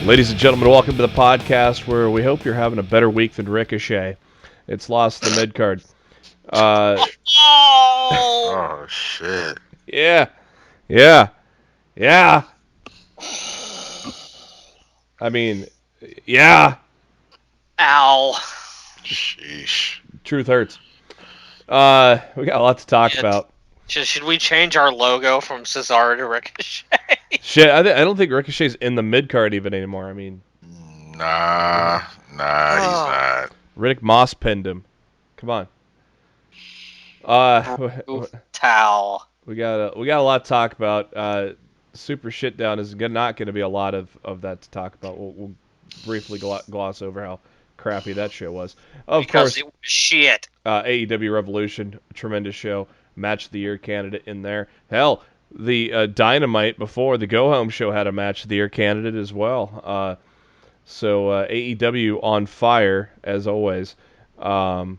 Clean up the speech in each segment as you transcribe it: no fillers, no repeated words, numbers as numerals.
Ladies and gentlemen, welcome to the podcast where we hope you're having a better week than Ricochet. It's lost the Midcard. Oh, shit. Yeah. I mean, yeah. Ow. Sheesh. Truth hurts. We got a lot to talk about. Should we change our logo from Cesaro to Ricochet? Shit, I don't think Ricochet's in the mid-card even anymore. I mean... Nah, he's not. Riddick Moss pinned him. Come on. Towel. We got a lot to talk about. Super Shitdown is not going to be a lot of that to talk about. We'll briefly gloss over how crappy that show was. Because it was shit. AEW Revolution, tremendous show. Match of the Year candidate in there. Hell, the Dynamite before the Go Home show had a Match of the Year candidate as well. So AEW on fire, as always. WWE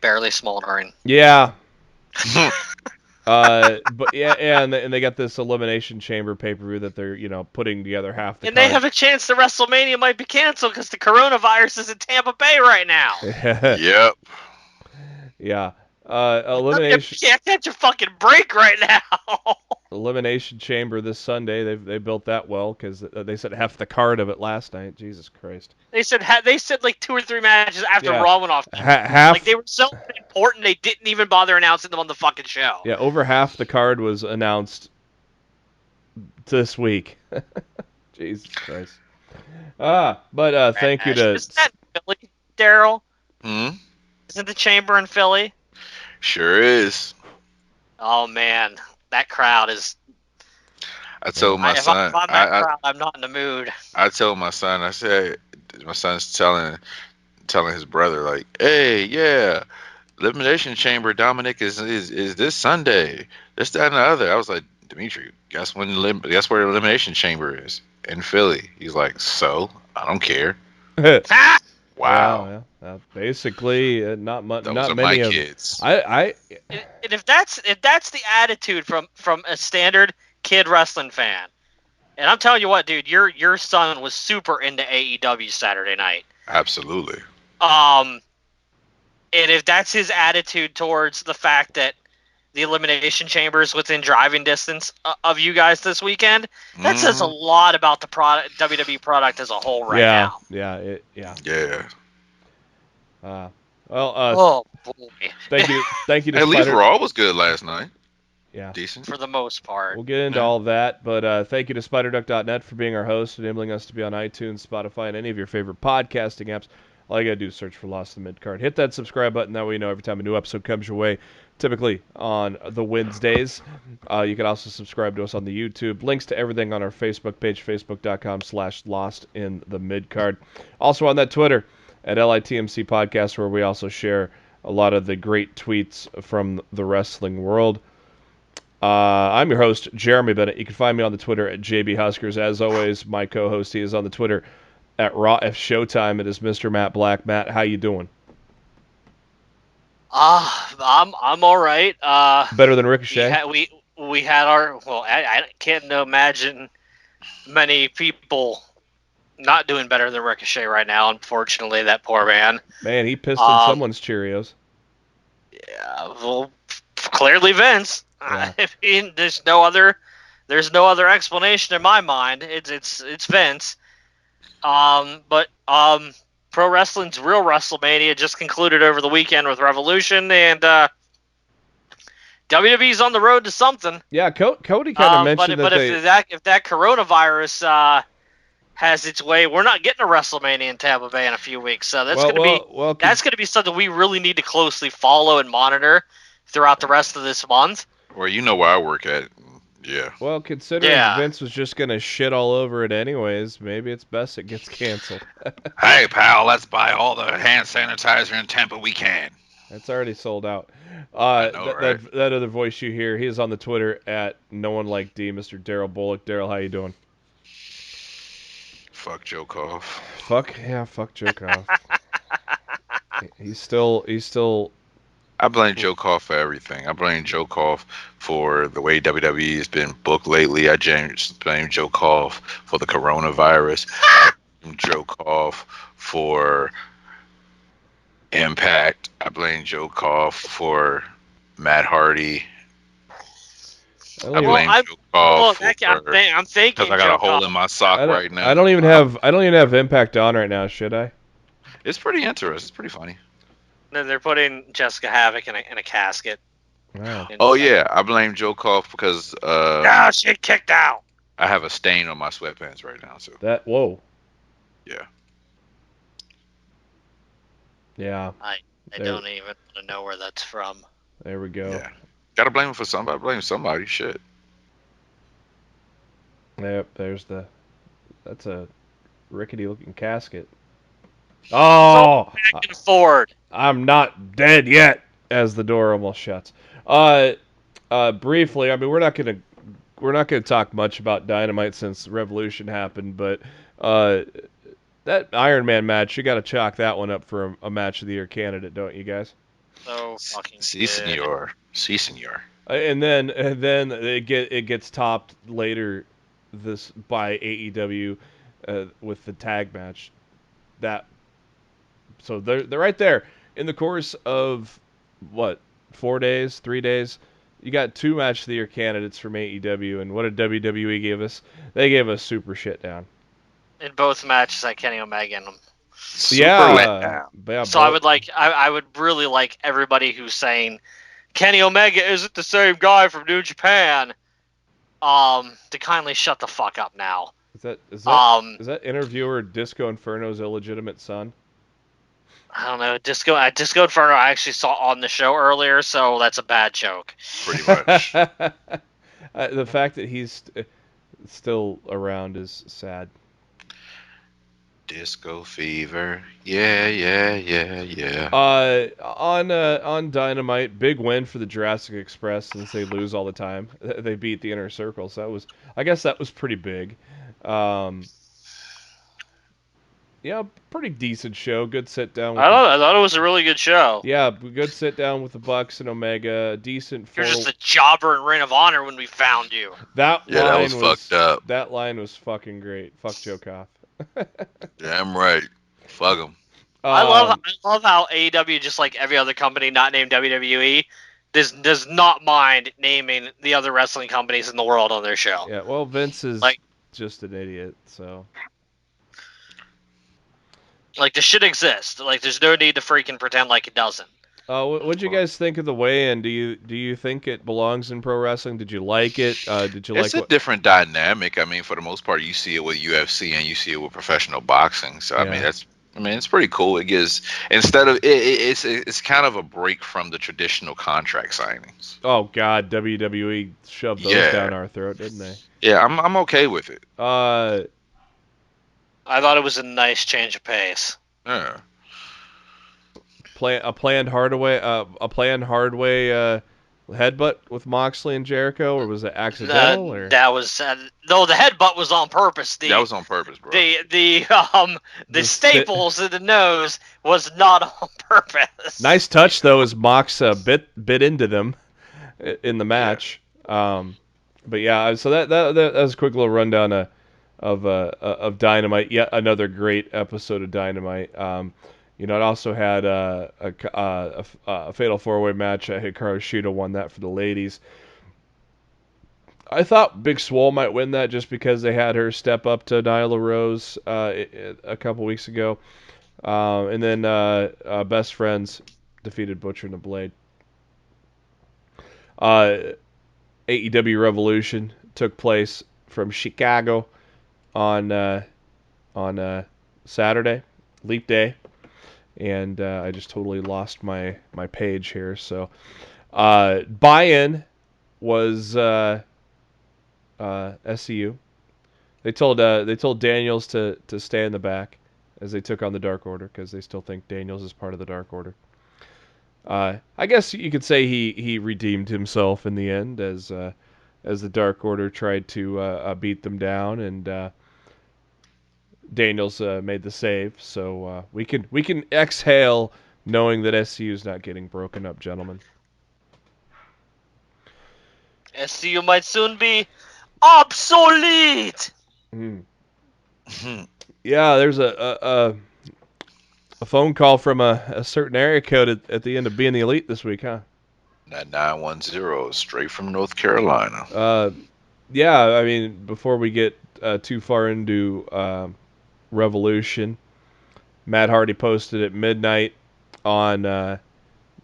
barely smoldering. Yeah. But yeah, and they got this Elimination Chamber pay-per-view that they're, putting together half the And card. they have a chance that WrestleMania might be canceled because the coronavirus is in Tampa Bay right now. Yep. Yeah. Elimination. You can't catch a fucking break right now. Elimination Chamber this Sunday. They built that well because they said half the card of it last night. Jesus Christ. They said like 2 or 3 matches after Raw went off. Half. Like they were so important they didn't even bother announcing them on the fucking show. Yeah, over half the card was announced this week. Jesus Christ. But thank you to. Isn't that Philly, Darryl? Hmm? Isn't the Chamber in Philly? Sure is. Oh man, that crowd is. I told my son. If I'm that crowd, I'm not in the mood. I told my son. I said, my son's telling his brother, like, "Hey, yeah, Elimination Chamber, Dominic is this Sunday. This, that, and the other." I was like, "Dimitri, guess where the Elimination Chamber is in Philly?" He's like, "So, I don't care." Wow. Yeah. Basically, not Those not are many my of kids. And if that's the attitude from a standard kid wrestling fan, and I'm telling you what, dude, your son was super into AEW Saturday night. Absolutely. And if that's his attitude towards the fact that the Elimination Chamber is within driving distance of you guys this weekend, that says a lot about the WWE product as a whole now. Yeah. Oh boy. Thank you to At least Spider. Raw was good last night. Yeah. Decent. For the most part. We'll get into all that, but thank you to SpiderDuck.net for being our host, enabling us to be on iTunes, Spotify, and any of your favorite podcasting apps. All you gotta do is search for Lost in Midcard. Hit that subscribe button, that way you know every time a new episode comes your way, typically on the Wednesdays. You can also subscribe to us on the YouTube. Links to everything on our Facebook page, facebook.com/LostInTheMidcard. Also on that Twitter, at LITMC Podcast, where we also share a lot of the great tweets from the wrestling world. I'm your host, Jeremy Bennett. You can find me on the Twitter at JB Huskers. As always, my co-host, he is on the Twitter at Raw F Showtime. It is Mr. Matt Black. Matt, how you doing? I'm all right. Better than Ricochet? We had our I can't imagine many people not doing better than Ricochet right now. Unfortunately, that poor man. Man, he pissed in someone's Cheerios. Yeah, well, clearly Vince. Yeah. I mean, there's no other explanation in my mind. It's Vince. But pro wrestling's real WrestleMania just concluded over the weekend with Revolution, and WWE's on the road to something. Yeah, Cody kind of mentioned if that coronavirus has its way, we're not getting a WrestleMania in Tampa Bay in a few weeks. So that's gonna be something we really need to closely follow and monitor throughout the rest of this month. Well, you know where I work at. Yeah. Well, considering Yeah. Vince was just gonna shit all over it anyways, maybe it's best it gets canceled. Hey, pal, let's buy all the hand sanitizer in Tampa we can. It's already sold out. I know, right? That other voice you hear, he is on the Twitter at no one like D, Mr. Darryl Bullock. Darryl, how you doing? Fuck Joe Koff. Fuck Joe Koff. He's still. I blame Joe Koff for everything. I blame Joe Koff for the way WWE has been booked lately. I blame Joe Koff for the coronavirus. I blame Joe Koff for Impact. I blame Joe Koff for Matt Hardy. I blame Joe Koff I'm thinking because I got Joe a hole Koff. in my sock right now. I don't even have Impact on right now, should I? It's pretty interesting. It's pretty funny. Then they're putting Jessica Havoc in a casket. Wow. Oh yeah, I blame Joe Koff because No, she kicked out. I have a stain on my sweatpants right now. So Whoa. Yeah. Yeah. I don't even want to know where that's from. There we go. Yeah. Gotta blame him for somebody. Blame somebody. Shit. Yep. That's a rickety looking casket. Oh, I can afford. I'm not dead yet. As the door almost shuts. Briefly, I mean, we're not gonna talk much about Dynamite since Revolution happened, but that Iron Man match, you got to chalk that one up for a match of the year candidate, don't you guys? So fucking Si, senor. Si, senor. And then it gets topped later by AEW with the tag match. So they're right there in the course of what 3 days. You got 2 match of the year candidates from AEW, and what did WWE give us? They gave us Super Showdown. In both matches, I Kenny Omega in them. Yeah. So I would really like everybody who's saying Kenny Omega isn't the same guy from New Japan, to kindly shut the fuck up now. Is that interviewer Disco Inferno's illegitimate son? I don't know. Disco Inferno I actually saw on the show earlier, so that's a bad joke. Pretty much. The fact that he's still around is sad. Disco fever. Yeah. On Dynamite, big win for the Jurassic Express since they lose all the time. They beat the Inner Circle, so I guess that was pretty big. Yeah, pretty decent show. Good sit down. I thought it was a really good show. Yeah, good sit down with the Bucks and Omega. Decent. You're just a jobber in Ring of Honor when we found you. That was fucked up. That line was fucking great. Fuck Joe Koff. Damn right. Fuck him. I love how AEW, just like every other company not named WWE, does not mind naming the other wrestling companies in the world on their show. Yeah, well, Vince is just an idiot, so. Like, this should exist. Like, there's no need to freaking pretend like it doesn't. What'd you guys think of the weigh-in? Do you think it belongs in pro wrestling? Did you like it? It's a different dynamic. I mean, for the most part, you see it with UFC and you see it with professional boxing. So I mean, it's pretty cool. It gives it's kind of a break from the traditional contract signings. Oh God, WWE shoved those down our throat, didn't they? Yeah, I'm okay with it. I thought it was a nice change of pace. Yeah. A planned Hardway headbutt with Moxley and Jericho, or was it accidental? That was no, the headbutt was on purpose. That was on purpose, bro. The staples in the nose was not on purpose. Nice touch though, as Mox bit into them in the match. Yeah. But yeah, so that was a quick little rundown of Dynamite. Yet another great episode of Dynamite. It also had a fatal 4-way match. Hikaru Shida won that for the ladies. I thought Big Swole might win that just because they had her step up to Nyla Rose a couple weeks ago. And then Best Friends defeated Butcher and the Blade. AEW Revolution took place from Chicago on Saturday, Leap Day. And I just totally lost my page here. So buy-in was SCU. They told Daniels to stay in the back as they took on the Dark Order because they still think Daniels is part of the Dark Order. I guess you could say he redeemed himself in the end as the Dark Order tried to beat them down, and Daniels made the save. So we can exhale knowing that SCU is not getting broken up, gentlemen. SCU might soon be obsolete. Yeah, there's a phone call from a certain area code at the end of Being the Elite this week, huh? That 910 straight from North Carolina. Yeah, I mean, before we get too far into Revolution, Matt Hardy posted at midnight on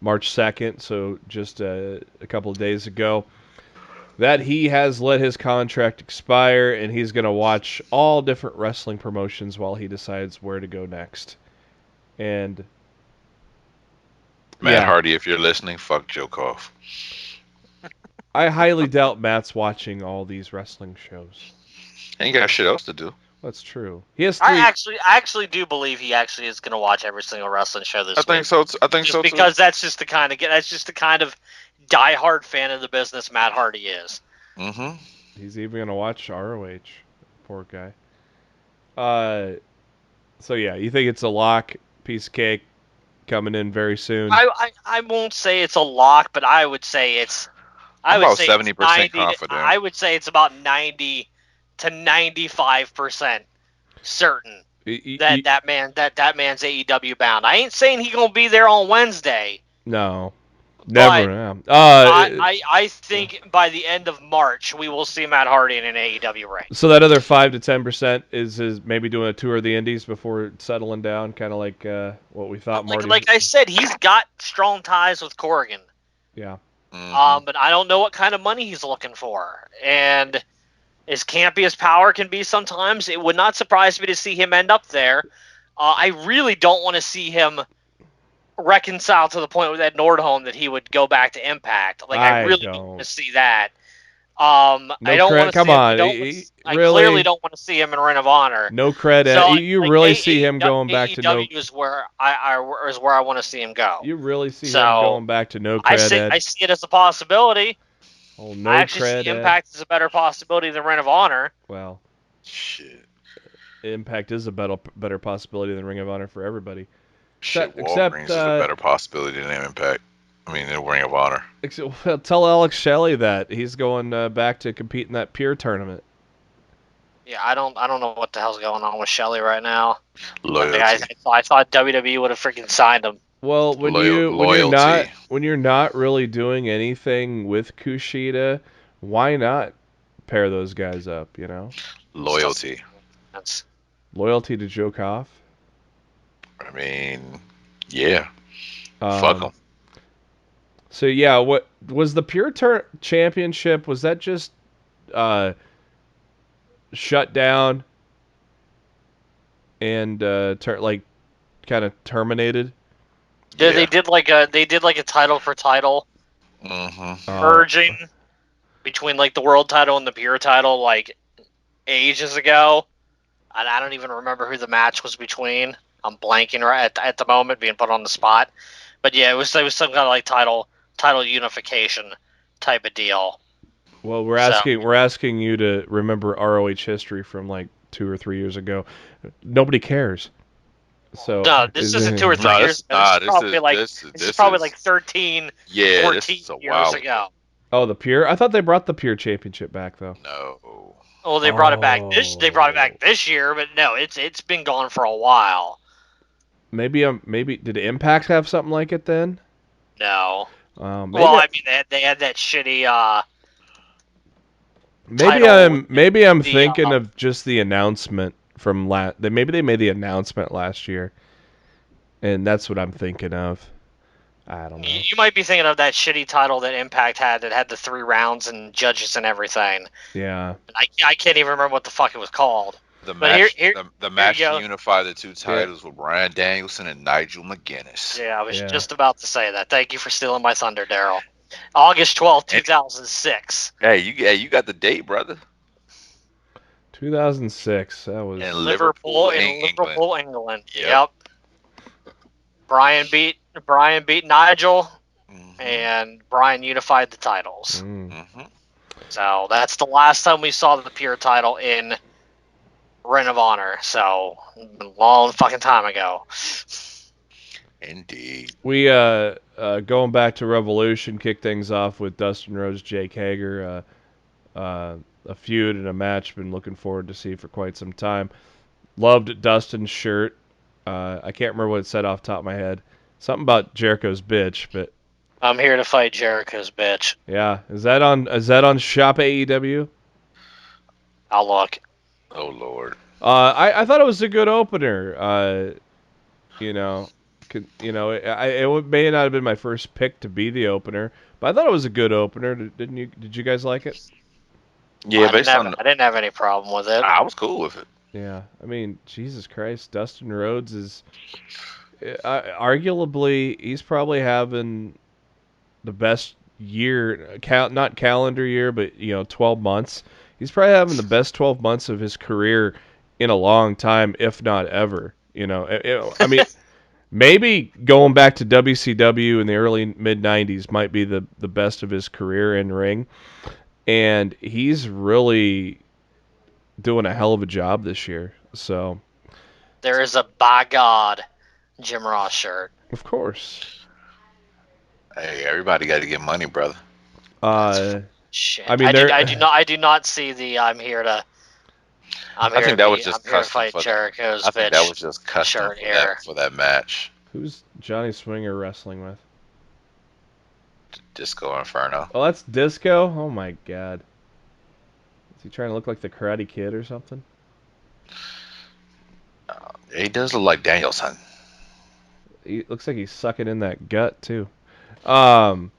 March 2nd, so just a couple of days ago, that he has let his contract expire and he's going to watch all different wrestling promotions while he decides where to go next. And Matt Hardy, if you're listening, fuck Joe Koff. I highly doubt Matt's watching all these wrestling shows. Ain't got shit else to do. That's true. He has I actually do believe he actually is going to watch every single wrestling show this week. I think so too. Because that's just the kind of diehard fan of the business Matt Hardy is. Mm-hmm. He's even going to watch ROH. Poor guy. So yeah, you think it's a lock, piece of cake, coming in very soon? I won't say it's a lock, but I would say it's. I'm about 70% confident. I would say it's about 90 to 95% certain that man's AEW bound. I ain't saying he's gonna be there on Wednesday. No, never. I think by the end of March we will see Matt Hardy in an AEW ring. So that other 5 to 10% is maybe doing a tour of the Indies before settling down, kind of like what we thought. Like I said, he's got strong ties with Corrigan. Yeah. Mm-hmm. But I don't know what kind of money he's looking for. And as campy as Power can be sometimes, it would not surprise me to see him end up there. I really don't want to see him reconcile to the point with Ed Nordholm that he would go back to Impact. I really don't want to see that. I don't want to come see on. I clearly don't want to see him in Ring of Honor. No credit. So, you really see him going back to no. is where I want to see him go. You really see him going back to no credit. I see it as a possibility. Oh, no I actually see Impact as a better possibility than Ring of Honor. Well, shit. Impact is a better possibility than Ring of Honor for everybody. Shit, Walgreens is a better possibility than Impact. I mean, in Ring of Honor. Tell Alex Shelley that he's going back to compete in that Pure tournament. Yeah, I don't know what the hell's going on with Shelley right now. Loyalty. I thought WWE would have freaking signed him. Well, when you're not really doing anything with Kushida, why not pair those guys up? You know. Loyalty. Loyalty to Joe Koff. I mean, yeah. Fuck them. So yeah, what was the Pure Championship? Was that just shut down and kind of terminated? Yeah, they did like a title for title merging between like the world title and the Pure title like ages ago. And I don't even remember who the match was between. I'm blanking right at the moment, being put on the spot. But yeah, it was some kind of like title unification type of deal. Well, we're asking you to remember ROH history from like 2 or 3 years ago. Nobody cares. So no, this isn't 2 or 3 years. This is probably like 13, 14 years ago. Oh, the Pure? I thought they brought the Pure Championship back though. No. Well, they brought it back this year, but no, it's been gone for a while. Maybe did Impact have something like it then? No. I mean they had that shitty. Maybe I'm thinking of just the announcement from Maybe they made the announcement last year, and that's what I'm thinking of. I don't know. You might be thinking of that shitty title that Impact had that had the 3 rounds and judges and everything. Yeah. I can't even remember what the fuck it was called. The match to unify the 2 titles with Bryan Danielson and Nigel McGuinness. Yeah, I was just about to say that. Thank you for stealing my thunder, Darryl. August 12th, 2006. Hey, you got the date, brother. 2006. That was In Liverpool, England. England. Yep. Yep. Brian beat Nigel, Mhm. and Brian unified the titles. Mhm. So that's the last time we saw the pure title in Ring of Honor. So a long fucking time ago. Indeed. we going back to Revolution, kicked things off with Dustin Rhodes, Jake Hager, a feud and a match. Been looking forward to see for quite some time. Loved Dustin's shirt. I can't remember what it said off the top of my head. Something about Jericho's bitch, but I'm here to fight Jericho's bitch. yeah, is that on Shop AEW? I'll look. Oh Lord. I thought it was a good opener. You know, it may not have been my first pick to be the opener, but I thought it was a good opener. Didn't you? Did you guys like it? Yeah, I didn't have any problem with it. I was cool with it. Yeah, I mean, Jesus Christ, Dustin Rhodes is arguably he's probably having the best year, not calendar year, but 12 months. He's probably having the best 12 months of his career in a long time, if not ever. I mean, maybe going back to WCW in the early mid 90s might be the best of his career in ring, and he's really doing a hell of a job this year. So, There is a by God Jim Ross shirt. of course. Hey, everybody got to get money, brother. Shit. I mean, I do not see the I'm here to fight Jericho's I think bitch that was just custom shirt here. for that match. Who's Johnny Swinger wrestling with? Disco Inferno. Oh, that's Disco? Oh my god. Is he trying to look like the Karate Kid or something? He does look like Danielson. He looks like he's sucking in that gut too. My.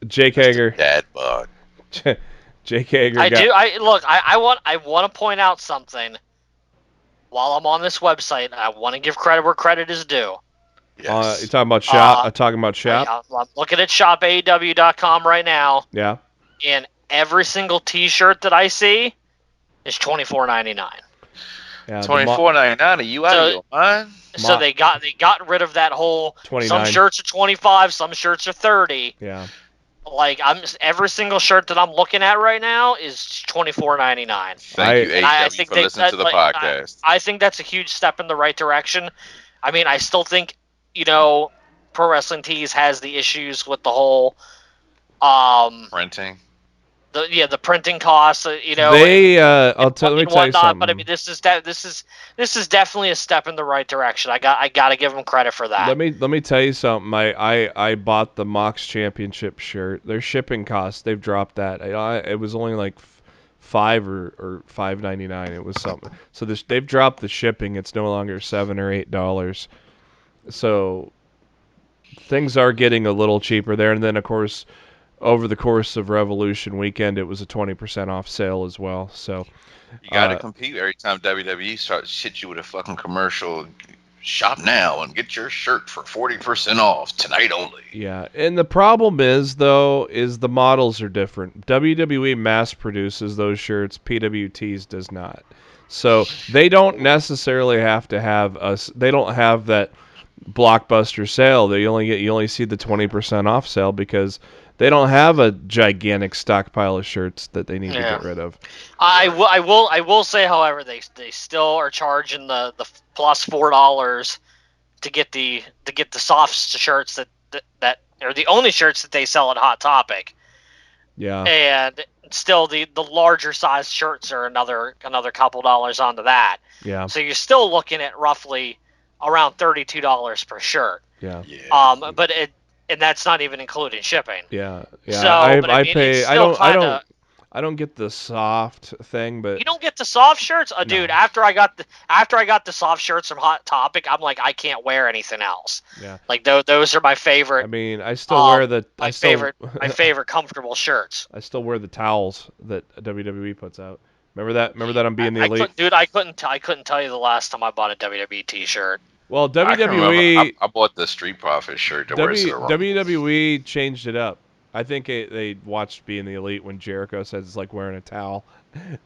Jake Hager. Dad bug. Jake Hager. I want to point out something. While I'm on this website, I want to give credit where credit is due. Yes. You talking about shop? Talking about shop? I'm looking at shopaew.com right now. Yeah. And every single T-shirt that I see is $24.99. Yeah, $24.99. Are you out of your mind? So they got rid of that whole 29. Some shirts are 25, some shirts are 30. Yeah. Like every single shirt that I'm looking at right now is $24.99. Thank you, AEW, for listening to the podcast. I think that's a huge step in the right direction. I mean, I still think Pro Wrestling Tees has the issues with the whole printing. The printing costs. Let me tell you something. But I mean, this is definitely a step in the right direction. I got to give them credit for that. Let me tell you something. I bought the Mox Championship shirt. Their shipping costs, they've dropped that. It was only like $5 or $5.99. It was something. So they've dropped the shipping. It's no longer $7 or $8. So things are getting a little cheaper there. And then of course, over the course of Revolution weekend, it was a 20% off sale as well. So you got to compete every time WWE starts shit you with a fucking commercial. Shop now and get your shirt for 40% off tonight only. Yeah, and the problem is the models are different. WWE mass produces those shirts. PWT's does not. So they don't necessarily have to have us. They don't have that blockbuster sale. You only see the 20% off sale because they don't have a gigantic stockpile of shirts that they need to get rid of. I will say, however, they still are charging the plus $4 to get the soft shirts that are the only shirts that they sell at Hot Topic. Yeah. And still the larger size shirts are another couple dollars onto that. Yeah. So you're still looking at roughly around $32 per shirt. Yeah. And that's not even including shipping. Yeah. So, I pay. I don't get the soft thing, but you don't get the soft shirts, no. Dude. After I got the soft shirts from Hot Topic, I'm like, I can't wear anything else. Yeah. Like those are my favorite. I mean, I still wear my favorite comfortable shirts. I still wear the towels that WWE puts out. Remember that I'm being the elite. I couldn't tell you the last time I bought a WWE T-shirt. Well, WWE. I bought the Street Profits shirt. WWE changed it up. I think they watched Being the Elite when Jericho says it's like wearing a towel.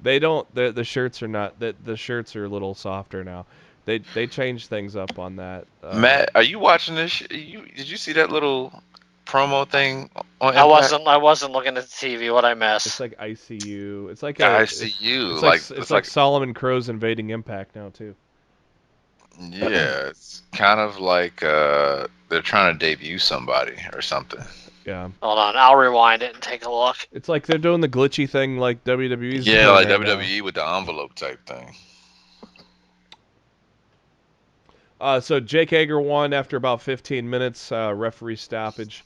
They don't. The shirts are not. The shirts are a little softer now. They changed things up on that. Matt, are you watching this? Did you see that little promo thing on I Impact? wasn't looking at the TV. What I It's miss? like ICU. It's like I a. see you. It's like Solomon Crow's invading Impact now too. Yeah, it's kind of like they're trying to debut somebody or something. Yeah. Hold on, I'll rewind it and take a look. It's like they're doing the glitchy thing like WWE's Yeah, doing like right now. WWE with the envelope type thing. So Jake Hager won after about 15 minutes, referee stoppage,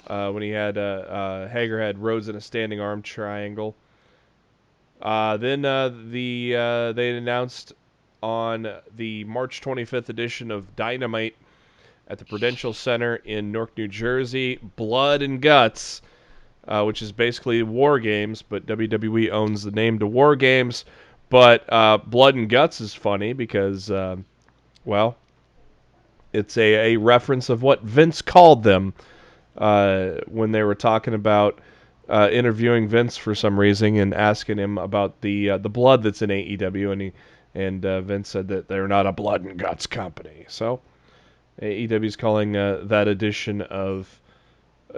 when he had Hager had Rhodes in a standing arm triangle. Then they announced on the March 25th edition of Dynamite at the Prudential Center in Newark, New Jersey, Blood and Guts, which is basically War Games, but WWE owns the name to War Games. But Blood and Guts is funny because, well, it's a reference of what Vince called them when they were talking about interviewing Vince for some reason and asking him about the blood that's in AEW, and Vince said that they're not a blood and guts company. So AEW is calling that edition of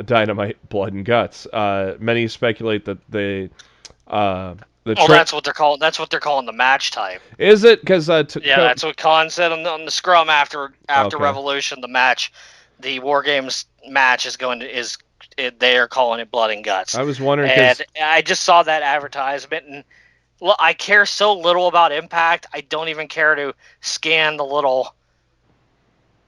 Dynamite Blood and Guts. Many speculate that That's what they're calling. That's what they're calling the match type. Is it? Because that's what Khan said on the scrum after Okay. Revolution. The match, the War Games match they are calling it Blood and Guts. I was wondering, and I just saw that advertisement, and I care so little about Impact. I don't even care to scan the little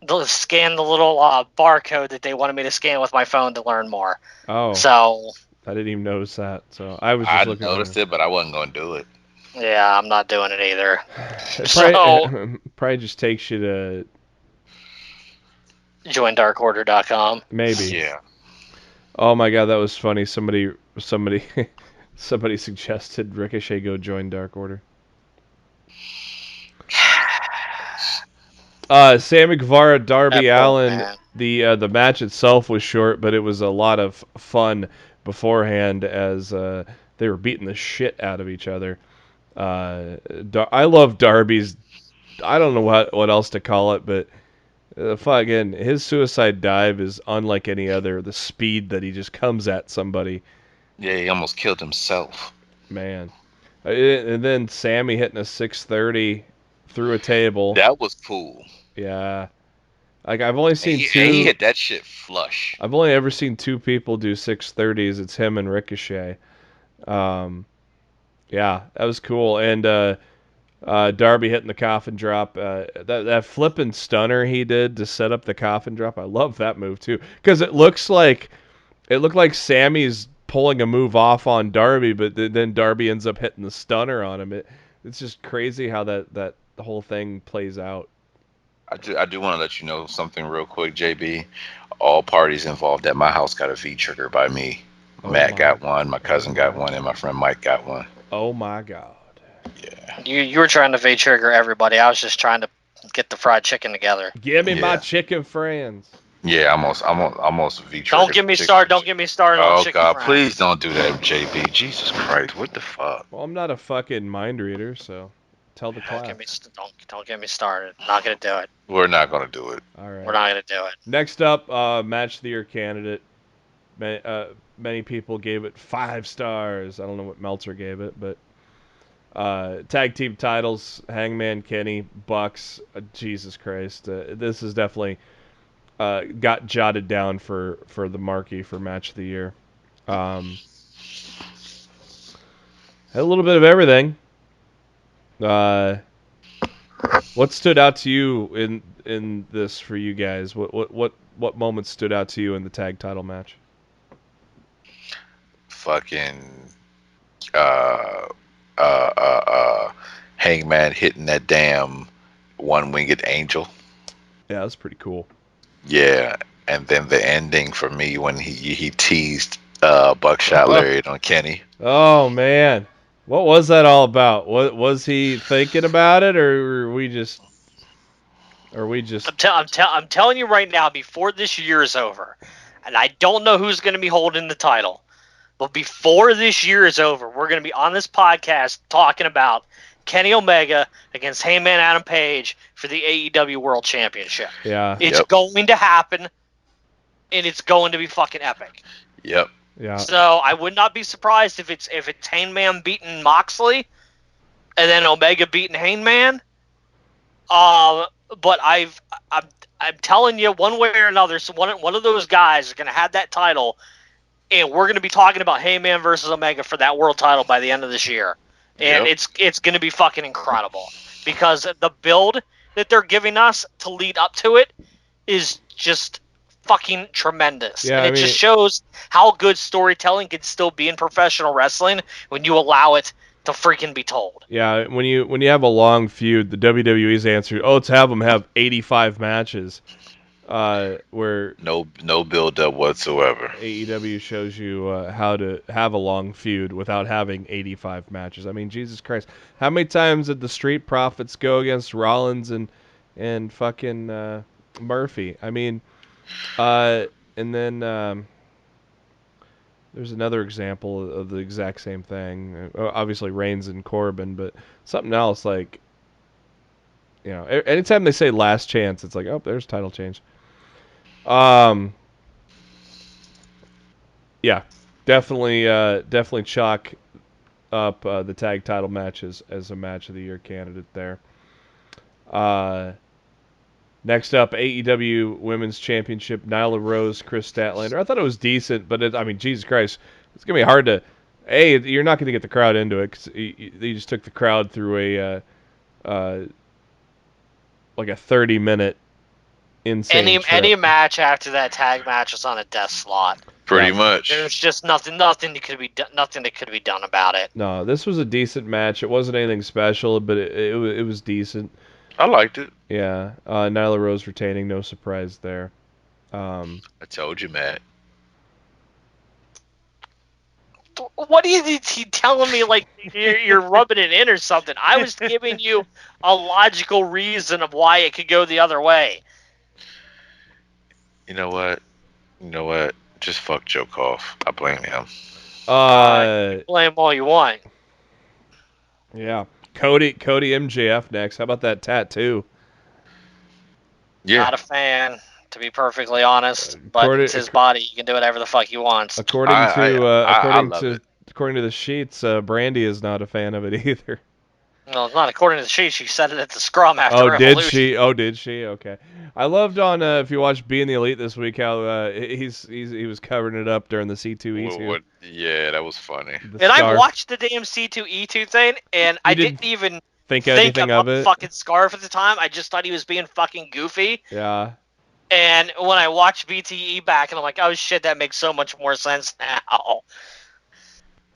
barcode that they wanted me to scan with my phone to learn more. Oh, so I didn't even notice that. So I was just looking. I noticed it, but I wasn't going to do it. Yeah, I'm not doing it either. Probably just takes you to joindarkorder.com. Maybe. Yeah. Oh my God, that was funny. Somebody suggested Ricochet go join Dark Order. Sammy Guevara, Darby Allin. The match itself was short, but it was a lot of fun beforehand as they were beating the shit out of each other. I love Darby's. I don't know what else to call it, but again, his suicide dive is unlike any other. The speed that he just comes at somebody. Yeah, he almost killed himself. Man. And then Sammy hitting a 630 through a table. That was cool. Yeah. Like, I've only seen two. He hit that shit flush. I've only ever seen two people do 630s. It's him and Ricochet. Yeah, that was cool. And Darby hitting the coffin drop. That flipping stunner he did to set up the coffin drop. I love that move too, because it looked like Sammy's pulling a move off on Darby, but then Darby ends up hitting the stunner on him. It's just crazy how that the whole thing plays out. I do want to let you know something real quick, JB. All parties involved at my house got a V-trigger by me. Matt got one, my cousin got one, and my friend Mike got one. Oh my God. Yeah. You were trying to V-trigger everybody. I was just trying to get the fried chicken together. Give me my chicken friends. Yeah, almost V-triggered. Don't get me started. Don't get me started on chicken God, fried. please don't do that, JB. Jesus Christ, what the fuck? Well, I'm not a fucking mind reader, so tell the class. Don't get me started. Not gonna do it. We're not gonna do it. All right. We're not gonna do it. Next up, match of the year candidate. Many people gave it 5 stars. I don't know what Meltzer gave it, but tag team titles: Hangman Kenny, Bucks. Jesus Christ, this is definitely got jotted down for the marquee for match of the year. Had a little bit of everything. What stood out to you in this for you guys? What moments stood out to you in the tag title match? Fucking Hangman hitting that damn one-winged angel. Yeah, that's pretty cool. Yeah, and then the ending for me when he teased Buckshot Lariat on Kenny. Oh man, what was that all about? What was he thinking about it, or are we just? I'm telling you right now, before this year is over, and I don't know who's going to be holding the title, But before this year is over, we're going to be on this podcast talking about Kenny Omega against Heyman Adam Page for the AEW World Championship. Yeah. It's going to happen, and it's going to be fucking epic. Yep. Yeah. So I would not be surprised if it's Heyman beating Moxley, and then Omega beating Heyman. But I'm telling you, one way or another, so one of those guys is going to have that title, and we're going to be talking about Heyman versus Omega for that world title by the end of this year. And it's going to be fucking incredible because the build that they're giving us to lead up to it is just fucking tremendous. Yeah, and it just shows how good storytelling can still be in professional wrestling when you allow it to freaking be told. Yeah, when you have a long feud, the WWE's answer, let's have them have 85 matches. Where no build up whatsoever. AEW shows you how to have a long feud without having 85 matches. I mean, Jesus Christ, how many times did the Street Profits go against Rollins and fucking Murphy? I mean, and then there's another example of the exact same thing. Obviously Reigns and Corbin, but something else like, anytime they say last chance, it's like, oh, there's title change. Yeah, definitely chalk up the tag title matches as a match of the year candidate there. Next up, AEW Women's Championship, Nyla Rose, Chris Statlander. I thought it was decent, but Jesus Christ, it's gonna be hard to. You're not gonna get the crowd into it because you just took the crowd through like a 30-minute. Insane any match after that tag match was on a death slot. Pretty much. There's just nothing that could be done about it. No, this was a decent match. It wasn't anything special, but it was decent. I liked it. Yeah, Nyla Rose retaining, no surprise there. I told you, Matt. What are you telling me? Like you're rubbing it in or something? I was giving you a logical reason of why it could go the other way. You know what? Just fuck Joe Koff. I blame him. Blame all you want. Yeah. Cody MJF next. How about that tattoo? Yeah. Not a fan, to be perfectly honest. But it's his body. He can do whatever the fuck he wants. According to the sheets, Brandy is not a fan of it either. No, it's not according to the sheet. She said it at the scrum after Revolution. Oh, did she? Okay. I loved on if you watched Being the Elite this week how he was covering it up during the C2E2. Yeah, that was funny. I watched the damn C2E2 thing, and I didn't even think anything about of it. The fucking scarf at the time. I just thought he was being fucking goofy. Yeah. And when I watched BTE back, and I'm like, oh shit, that makes so much more sense now.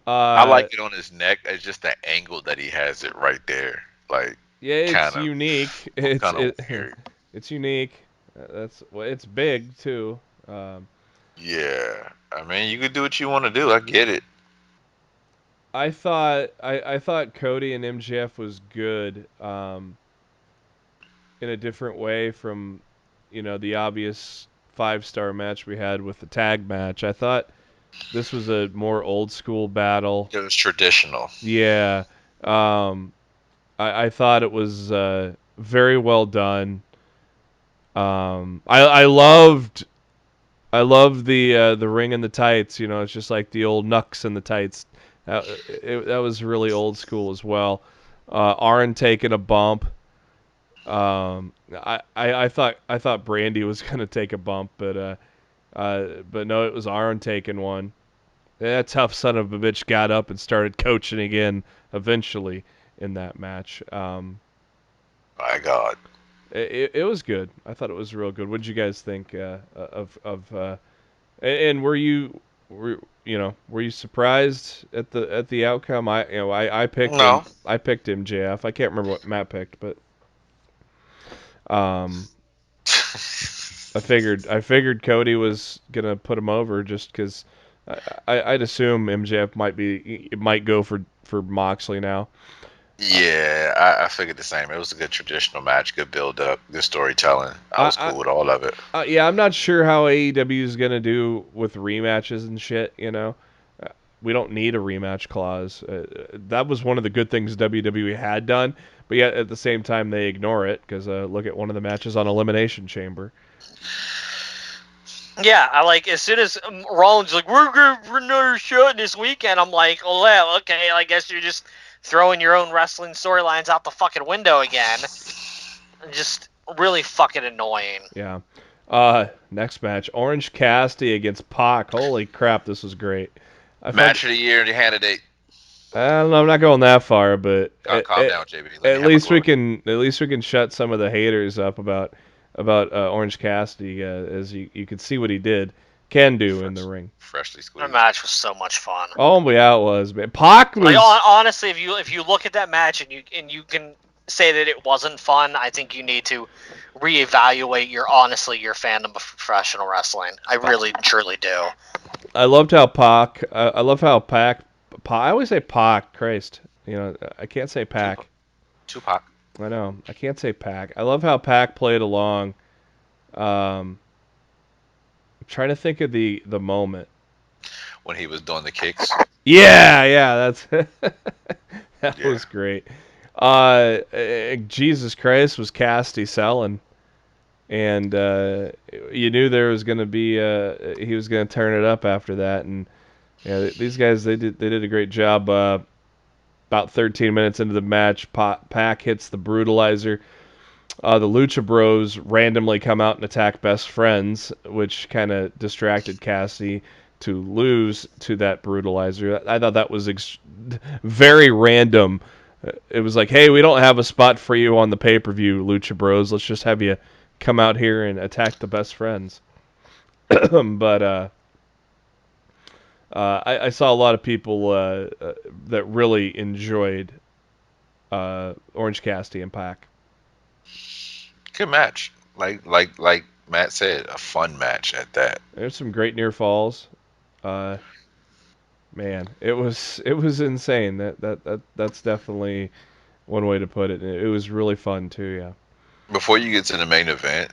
I like it on his neck. It's just the angle that he has it right there. Like, yeah, it's unique. It's unique. It's big too. Yeah, I mean, you can do what you want to do. I get it. I thought Cody and MJF was good in a different way from the obvious 5-star match we had with the tag match. I thought this was a more old school battle. It was traditional. Yeah. I thought it was very well done. I loved the ring and the tights. It's just like the old Nux and the tights. That was really old school as well. Arn taking a bump. I thought Brandy was gonna take a bump, but no, it was Arn taking one. That tough son of a bitch got up and started coaching again eventually in that match. My God. It was good. I thought it was real good. What did you guys think and were you surprised at the outcome? I picked I picked MJF. I can't remember what Matt picked, but I figured Cody was gonna put him over just because I'd assume MJF might go for Moxley now. Yeah, I figured the same. It was a good traditional match, good build up, good storytelling. I was cool with all of it. Yeah, I'm not sure how AEW is gonna do with rematches and shit, we don't need a rematch clause. That was one of the good things WWE had done, but yet at the same time they ignore it because look at one of the matches on Elimination Chamber. Yeah, I like as soon as Rollins like we're going for another shot this weekend. I'm like, oh yeah, okay. I guess you're just throwing your own wrestling storylines out the fucking window again. Just really fucking annoying. Yeah. Next match, Orange Cassidy against Pac. Holy crap, this was great. Match of the year candidate. I don't know. I'm not going that far, but Calm down, JB. at least we can shut some of the haters up about Orange Cassidy, as you can see what he can do in the ring. Freshly squeezed. The match was so much fun. Oh yeah, it was, man. Pac was honestly, if you look at that match and you can say that it wasn't fun, I think you need to reevaluate your fandom of professional wrestling. I really truly do. I loved how Pac. I love how Pac. I always say Pac. Christ, I can't say Pac. Tupac. I know. I can't say Pac. I love how Pac played along. I'm trying to think of the moment when he was doing the kicks. Yeah, that's that Yeah. was great. Jesus Christ, was Cassidy selling, and you knew there was going to be he was going to turn it up after that, and yeah, these guys they did a great job. About 13 minutes into the match, Pac hits the brutalizer. The Lucha Bros randomly come out and attack Best Friends, which kind of distracted Cassidy to lose to that brutalizer. I thought that was very random. It was like, hey, we don't have a spot for you on the pay-per-view, Lucha Bros. Let's just have you come out here and attack the Best Friends. But I saw a lot of people that really enjoyed Orange Cassidy and Pac. Good match. Like Matt said, a fun match at that. There's some great near falls. Man, it was insane. That's definitely one way to put it. It was really fun too. Yeah. Before you get to the main event,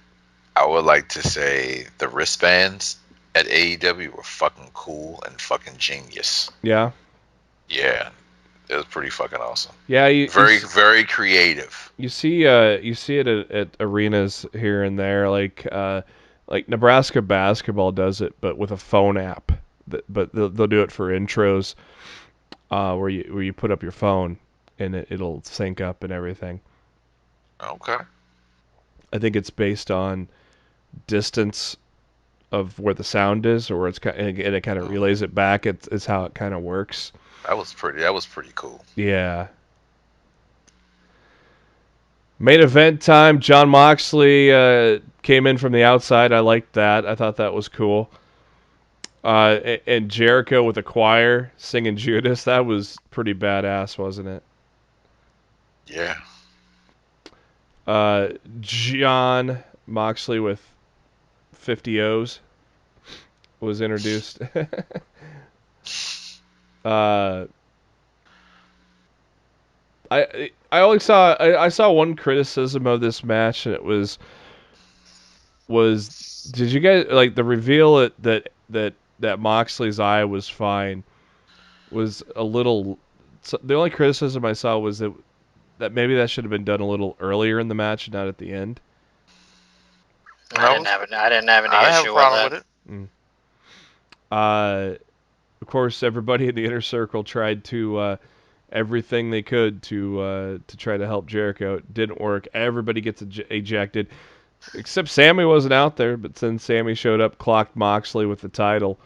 I would like to say the wristbands at AEW were fucking cool and fucking genius. Yeah. Yeah, it was pretty fucking awesome. Yeah, very creative. You see it at arenas here and there, like Nebraska basketball does it, but with a phone app. But they'll do it for intros, where you put up your phone and it'll sync up and everything. Okay. I think it's based on distance of where the sound is, or it kind of relays it back. It's how it kind of works. That was pretty cool. Yeah. Main event time. Jon Moxley came in from the outside. I liked that. I thought that was cool. And Jericho with a choir singing Judas. That was pretty badass, wasn't it? Yeah. Jon Moxley with 50 O's was introduced. I saw one criticism of this match, and it was did you guys like the reveal that Moxley's eye was fine was a little. The only criticism I saw was that maybe that should have been done a little earlier in the match, not at the end. I didn't have any issue with it. Of course, everybody in the inner circle tried to everything they could to try to help Jericho. It didn't work. Everybody gets ejected, except Sammy wasn't out there. But then Sammy showed up, clocked Moxley with the title.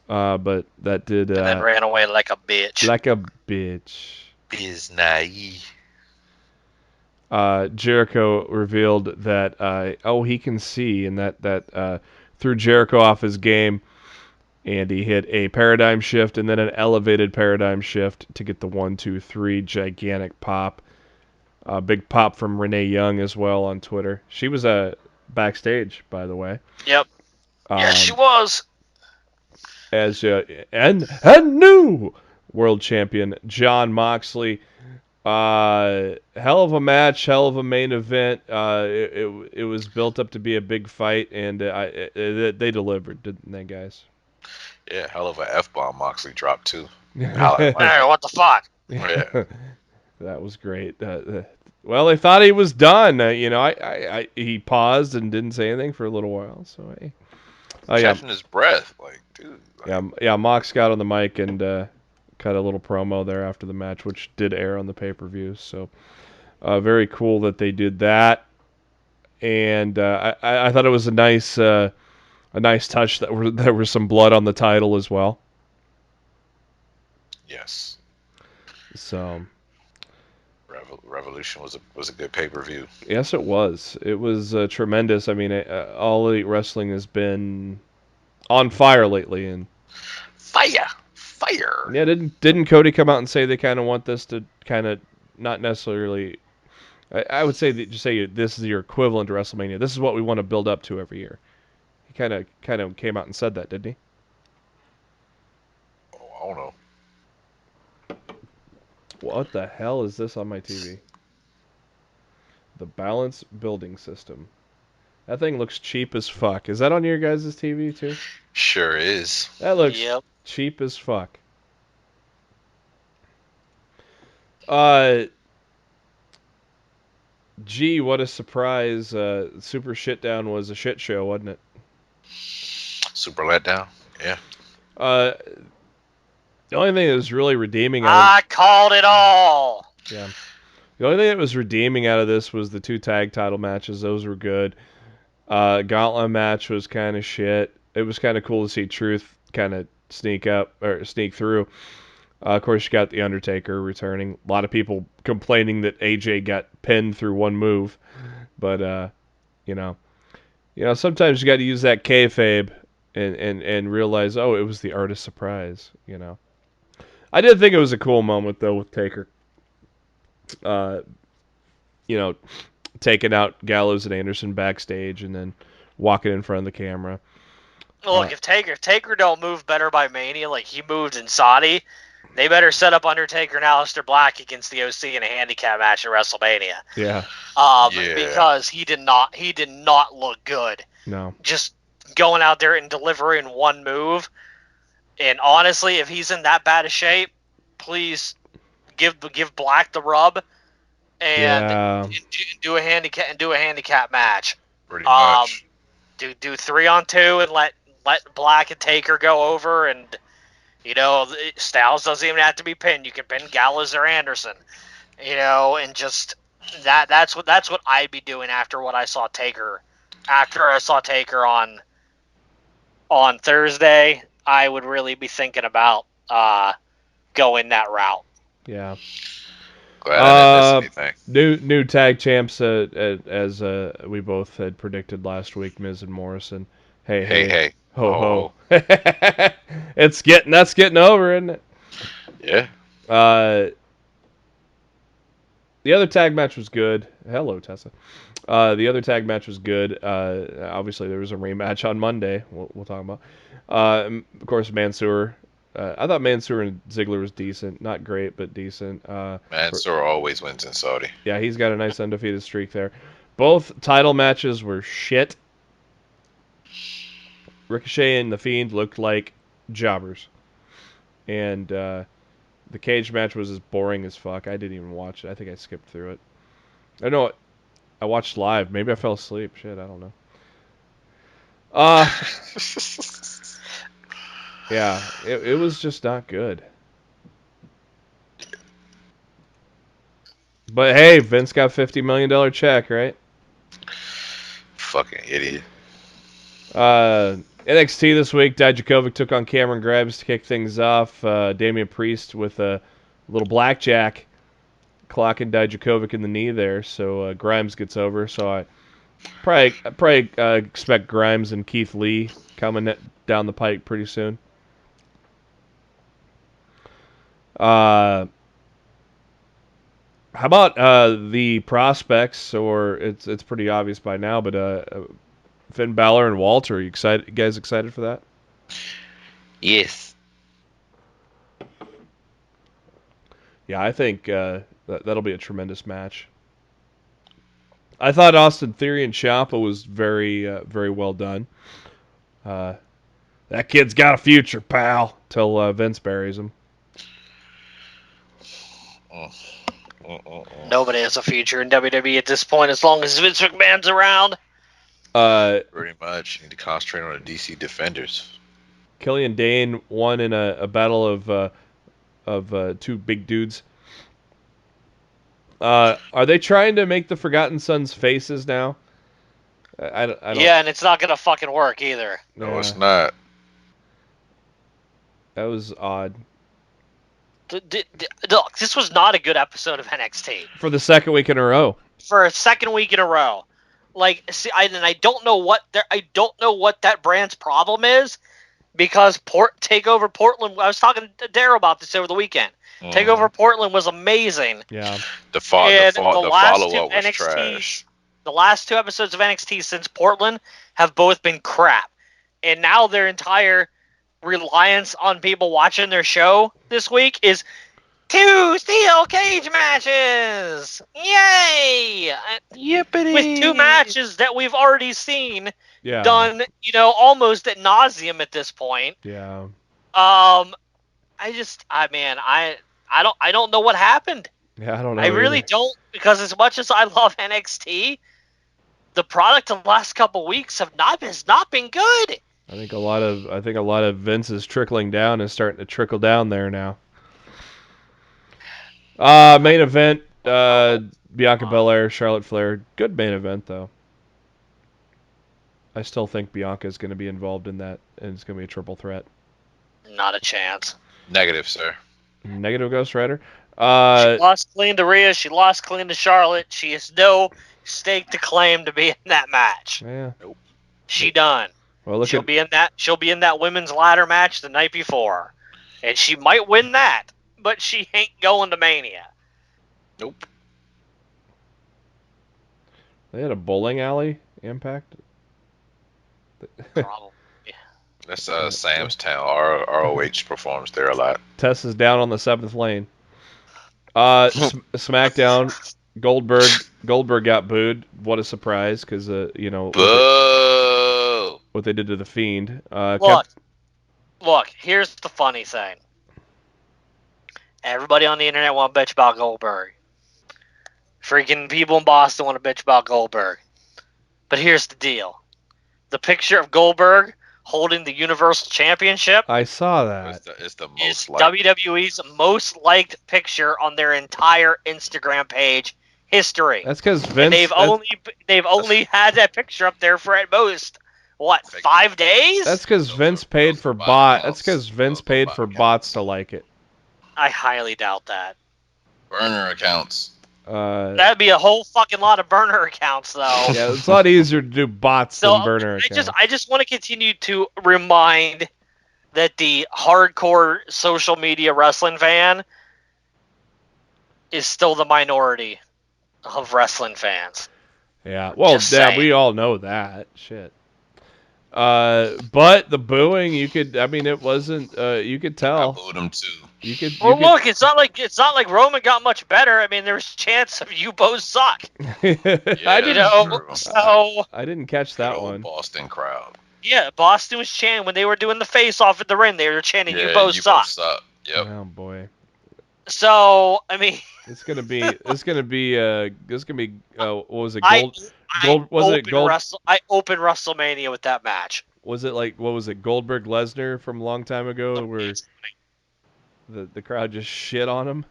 But that did. And then ran away like a bitch. Like a bitch. Is naive. Jericho revealed that he can see, and that threw Jericho off his game. And he hit a paradigm shift and then an elevated paradigm shift to get the 1, 2, 3 gigantic pop. Big pop from Renee Young as well on Twitter. She was backstage, by the way. Yep. Yes, she was. As and new world champion Jon Moxley. Hell of a match, hell of a main event. It was built up to be a big fight, and they delivered, didn't they, guys? Yeah, hell of a F-bomb Moxley dropped too. Hey, what the fuck? Yeah. That was great. Well, they thought he was done. He paused and didn't say anything for a little while. So, hey. Yeah. Catching his breath. Like, dude. Like, Yeah, Mox got on the mic and cut a little promo there after the match, which did air on the pay-per-view. So, very cool that they did that. And I thought it was a nice touch that there was some blood on the title as well. yes. So Revolution was a good pay-per-view. yes, it was. It was tremendous. I mean, All Elite Wrestling has been on fire lately, and Fire. yeah, didn't Cody come out and say they kind of want this to kind of not necessarily? I would say that just say this is your equivalent to WrestleMania. This is what we want to build up to every year. He kind of came out and said that, didn't he? Oh, I don't know. What the hell is this on my TV? The Balance Building System. That thing looks cheap as fuck. Is that on your guys' TV too? Sure is. That looks Yep. cheap as fuck. Gee, what a surprise. Super Shitdown was a shit show, wasn't it? Super letdown. Yeah. Uh, the only thing that was really redeeming I called it all. yeah. The only thing that was redeeming out of this was the 2 tag title matches. Those were good. Gauntlet match was kind of shit. It was kind of cool to see Truth kind of sneak through. Of course, you got The Undertaker returning. A lot of people complaining that AJ got pinned through one move. But, sometimes you got to use that kayfabe and realize, oh, it was the art of surprise, I did think it was a cool moment, though, with Taker. Taking out Gallows and Anderson backstage and then walking in front of the camera. Look, if Taker don't move better by Mania like he moved in Saudi, they better set up Undertaker and Aleister Black against the OC in a handicap match at WrestleMania. Yeah. Because he did not look good. No. Just going out there and delivering one move. And honestly, if he's in that bad of shape, please give Black the rub and do a handicap match. Pretty much. Do 3-on-2 and let Black and Taker go over, and Styles doesn't even have to be pinned. You can pin Gallows or Anderson, and just that's what I'd be doing after what I saw Taker. After I saw Taker on Thursday, I would really be thinking about going that route. Yeah. Glad I didn't miss anything. New tag champs, as we both had predicted last week, Miz and Morrison. Hey, ho. That's getting over, isn't it? Yeah. The other tag match was good. Hello, Tessa. The other tag match was good. Obviously, there was a rematch on Monday. We'll talk about. Of course, Mansoor. I thought Mansoor and Ziggler was decent. Not great, but decent. Mansoor always wins in Saudi. Yeah, he's got a nice undefeated streak there. Both title matches were shit. Ricochet and The Fiend looked like jobbers. And the cage match was as boring as fuck. I didn't even watch it. I think I skipped through it. I know I watched live. Maybe I fell asleep. Shit, I don't know. Yeah, it was just not good. But hey, Vince got $50 million check, right? Fucking idiot. NXT this week, Dijakovic took on Cameron Grimes to kick things off. Damian Priest with a little blackjack clocking Dijakovic in the knee there, so Grimes gets over. So I probably expect Grimes and Keith Lee coming down the pike pretty soon. How about the prospects? Or it's pretty obvious by now, but Finn Balor and Walter. Are you excited? You guys excited for that? Yes. Yeah, I think that'll be a tremendous match. I thought Austin Theory and Ciampa was very well done. That kid's got a future, pal. Till Vince buries him. Nobody has a future in WWE at this point as long as Vince McMahon's around. Pretty much. You need to concentrate on the DC Defenders. Killian Dane won in a battle of two big dudes. Are they trying to make the Forgotten Sons faces now? I don't. Yeah, and it's not gonna fucking work either. No, it's not. That was odd. Look, this was not a good episode of NXT. For the second week in a row. For a second week in a row. Like, see, I don't know what that brand's problem is, because Takeover Portland. I was talking to Darryl about this over the weekend. Takeover Portland was amazing. Yeah. The follow-up was trash. The last two episodes of NXT since Portland have both been crap, and now their entire reliance on people watching their show this week is 2 steel cage matches. Yay! Yippity! With 2 matches that we've already seen done, almost ad nauseum at this point. Yeah. I don't know what happened. Yeah, I don't know. I really don't, because as much as I love NXT, the product the last couple weeks has not been good. I think a lot of Vince is trickling down and starting to trickle down there now. Main event, Bianca Belair, Charlotte Flair. Good main event though. I still think Bianca is going to be involved in that, and it's going to be a triple threat. Not a chance. Negative, sir. Negative, Ghost Rider. She lost clean to Rhea. She lost clean to Charlotte. She has no stake to claim to be in that match. Yeah. Nope. She done. Well, She'll be in that women's ladder match the night before, and she might win that, but she ain't going to Mania. Nope. They had a bowling alley Impact. Probably. That's Sam's Town. ROH performs there a lot. Tess is down on the 7th lane. SmackDown. Goldberg got booed. What a surprise, because what they did to the Fiend. Look. Here's the funny thing. Everybody on the internet want to bitch about Goldberg. Freaking people in Boston want to bitch about Goldberg. But here's the deal. The picture of Goldberg holding the Universal Championship. I saw that. It's the most WWE's most liked picture on their entire Instagram page history. That's because Vince. And they've only had that picture up there for at most 5 days. That's because Vince paid for bots. That's because Vince paid for bots to like it. I highly doubt that. Burner accounts. That'd be a whole fucking lot of burner accounts, though. Yeah, it's a lot easier to do bots than burner accounts. I just want to continue to remind that the hardcore social media wrestling fan is still the minority of wrestling fans. Yeah, well, we all know that. Shit. But the booing, it wasn't. You could tell. I booed him too. Look, it's not like Roman got much better. I mean, there's a chance of you both suck. I didn't catch that one. Boston crowd. Yeah, Boston was chanting when they were doing the face off at the ring. They were chanting, "You both suck." Yep. Oh boy. So I mean, it's gonna be. What was it? I opened WrestleMania with that match. Was it what was it? Goldberg Lesnar from a long time ago, where the crowd just shit on him?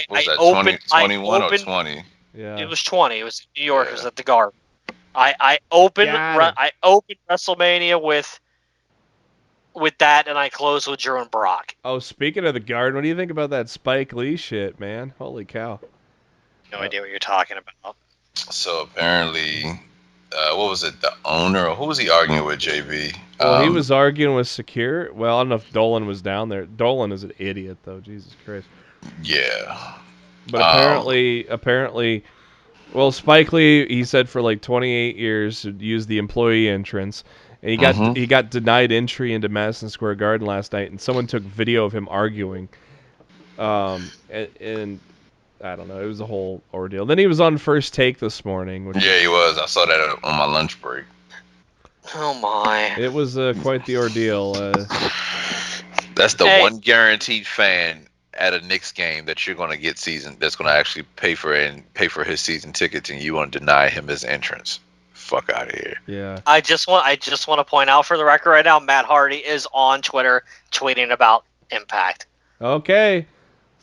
Was that 21 or 20? Yeah. It was 20. It was New York. Yeah. It was at the Garden. I opened WrestleMania with that, and I closed with Drew and Brock. Oh, speaking of the Garden, what do you think about that Spike Lee shit, man? Holy cow. No idea what you're talking about. So apparently, what was it? The owner, or who was he arguing with, JB? Well, he was arguing with Secure. Well, I don't know if Dolan was down there. Dolan is an idiot, though. Jesus Christ. Yeah. But apparently, well, Spike Lee, he said for 28 years to use the employee entrance, and he got denied entry into Madison Square Garden last night, and someone took video of him arguing, and I don't know, it was a whole ordeal. Then he was on First Take this morning. Yeah, he was. I saw that on my lunch break. Oh my. It was quite the ordeal. That's the Hey. one guaranteed fan at a Knicks game that you're going to get season. That's going to actually pay for his season tickets, and you want to deny him his entrance. Fuck out of here. Yeah. I just want to point out for the record right now, Matt Hardy is on Twitter tweeting about Impact. Okay.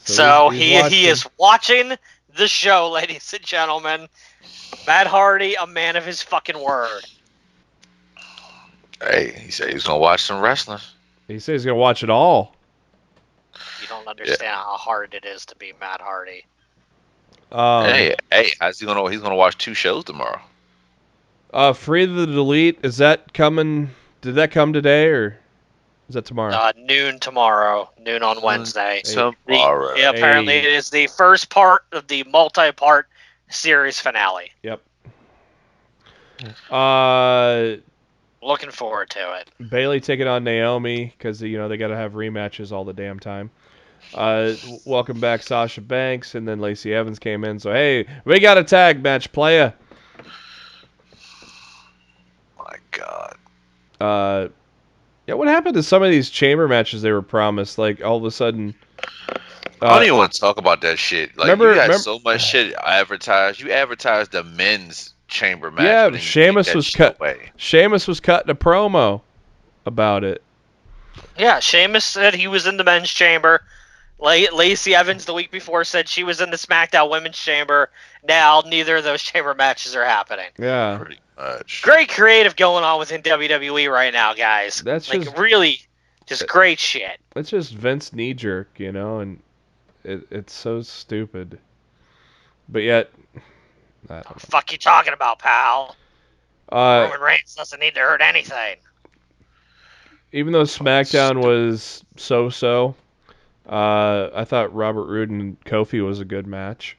So he's he is watching the show, ladies and gentlemen. Matt Hardy, a man of his fucking word. Hey, he said he's going to watch some wrestling. He said he's gonna watch it all. You don't understand how hard it is to be Matt Hardy. Hey, how's he going to? He's going to watch 2 shows tomorrow. Free the Delete, is that coming? Did that come today, or is that tomorrow? Noon tomorrow, noon on Wednesday. Tomorrow. Apparently, it is the first part of the multi-part series finale. Yep. Looking forward to it. Bailey taking on Naomi because they got to have rematches all the damn time. Welcome back Sasha Banks, and then Lacey Evans came in. So hey, we got a tag match, playa. My God. Yeah, what happened to some of these chamber matches they were promised? Like all of a sudden. I don't even want to talk about that shit. Like you got so much shit advertised. You advertised the men's chamber match. Yeah, Sheamus was Sheamus was cutting a promo about it. Yeah, Sheamus said he was in the men's chamber. Lacey Evans the week before said she was in the SmackDown women's chamber. Now neither of those chamber matches are happening. Yeah, pretty much. Great creative going on within WWE right now, guys. That's like really just great shit. It's just Vince knee jerk, and it's so stupid. But yet, what the fuck you talking about, pal? Roman Reigns doesn't need to hurt anything. Even though SmackDown was so-so, I thought Robert Roode and Kofi was a good match.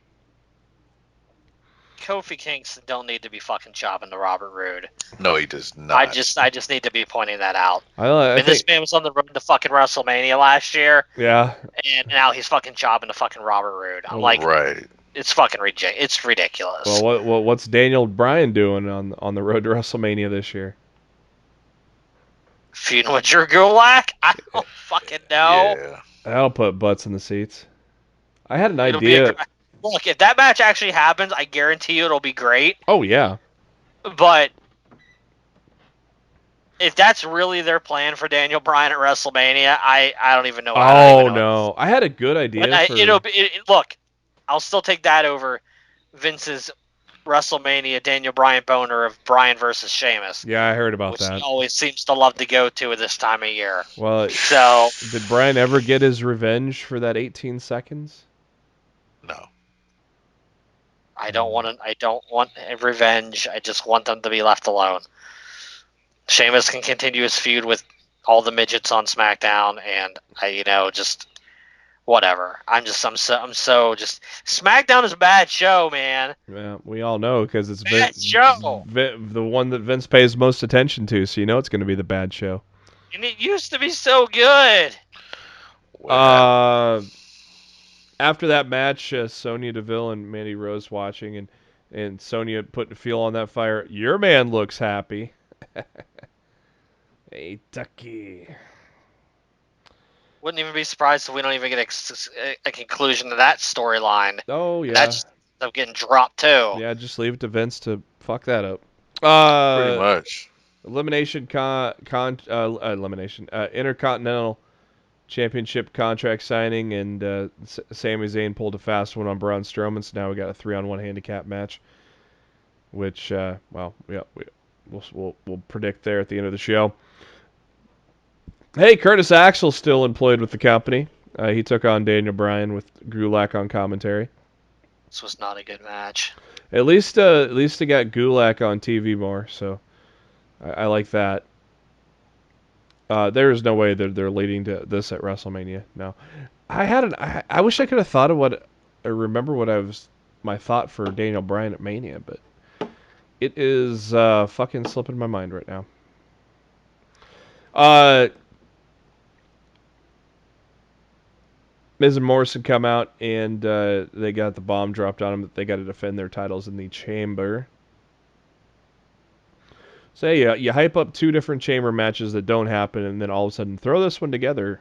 Kofi Kingston don't need to be fucking chopping to Robert Roode. No, he does not. I just need to be pointing that out. I think this man was on the road to fucking WrestleMania last year. Yeah. And now he's fucking chopping to fucking Robert Roode. I'm like, right. It's fucking it's ridiculous. Well, what's Daniel Bryan doing on the road to WrestleMania this year? Feuding with Drew Gulak? I don't fucking know. Yeah. That'll put butts in the seats. I had an idea. Look, if that match actually happens, I guarantee you it'll be great. Oh, yeah. But if that's really their plan for Daniel Bryan at WrestleMania, I don't even know. No. I had a good idea. Look, I'll still take that over Vince's WrestleMania Daniel Bryan boner of Bryan versus Sheamus. Yeah, I heard about which that. He always seems to love to go to at this time of year. Well, so did Bryan ever get his revenge for that 18 seconds? No. I don't want revenge. I just want them to be left alone. Sheamus can continue his feud with all the midgets on SmackDown, and just whatever. I'm so SmackDown is a bad show, man. Yeah, we all know because it's bad show. The one that Vince pays most attention to, so it's going to be the bad show. And it used to be so good. After that match, Sonya Deville and Mandy Rose watching, and Sonya putting fuel on that fire. Your man looks happy. Hey, Ducky. Wouldn't even be surprised if we don't even get a conclusion to that storyline. Oh, yeah. That's getting dropped, too. Yeah, just leave it to Vince to fuck that up. Pretty much. Elimination Intercontinental Championship contract signing, and Sami Zayn pulled a fast one on Braun Strowman, so now we got a 3-on-1 handicap match, which, we'll predict there at the end of the show. Hey, Curtis Axel's still employed with the company. He took on Daniel Bryan with Gulak on commentary. This was not a good match. At least they got Gulak on TV more, so I like that. There is no way that they're leading to this at WrestleMania. No, I wish I could have thought of remember what my thought for Daniel Bryan at Mania, but it is fucking slipping my mind right now. Miz and Morrison come out, and they got the bomb dropped on them that they got to defend their titles in the chamber. So yeah, you hype up 2 different chamber matches that don't happen, and then all of a sudden throw this one together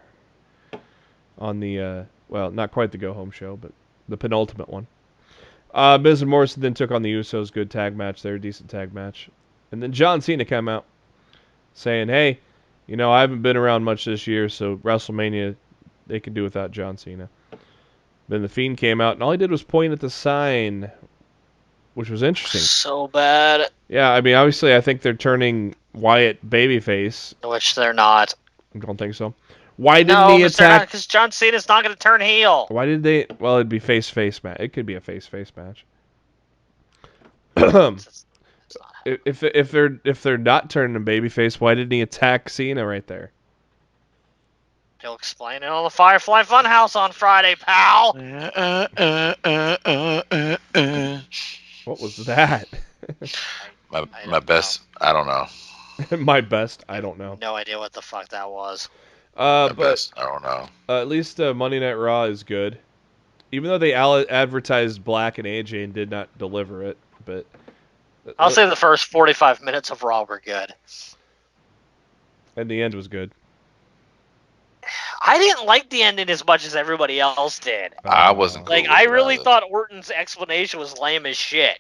on the well, not quite the go home show, but the penultimate one. Miz and Morrison then took on the Usos. Good tag match there, decent tag match. And then John Cena came out saying, "Hey, I haven't been around much this year, so WrestleMania they can do without John Cena." Then the Fiend came out, and all he did was point at the sign, which was interesting. So bad. Yeah, I mean, obviously, I think they're turning Wyatt babyface. Which they're not. I don't think so. Why didn't he attack? Because John Cena's not going to turn heel. Why did they? Well, it'd be face-face match. It could be a face-face match. If they're not turning him babyface, why didn't he attack Cena right there? He'll explain it on the Firefly Funhouse on Friday, pal. What was that? My best. I don't know. My best. I don't know. No idea what the fuck that was. My best. I don't know. At least Monday Night Raw is good. Even though they advertised Black and AJ and did not deliver it, but I'll say the first 45 minutes of Raw were good. And the end was good. I didn't like the ending as much as everybody else did. I wasn't cool Like, with I it really either. thought Orton's explanation was lame as shit.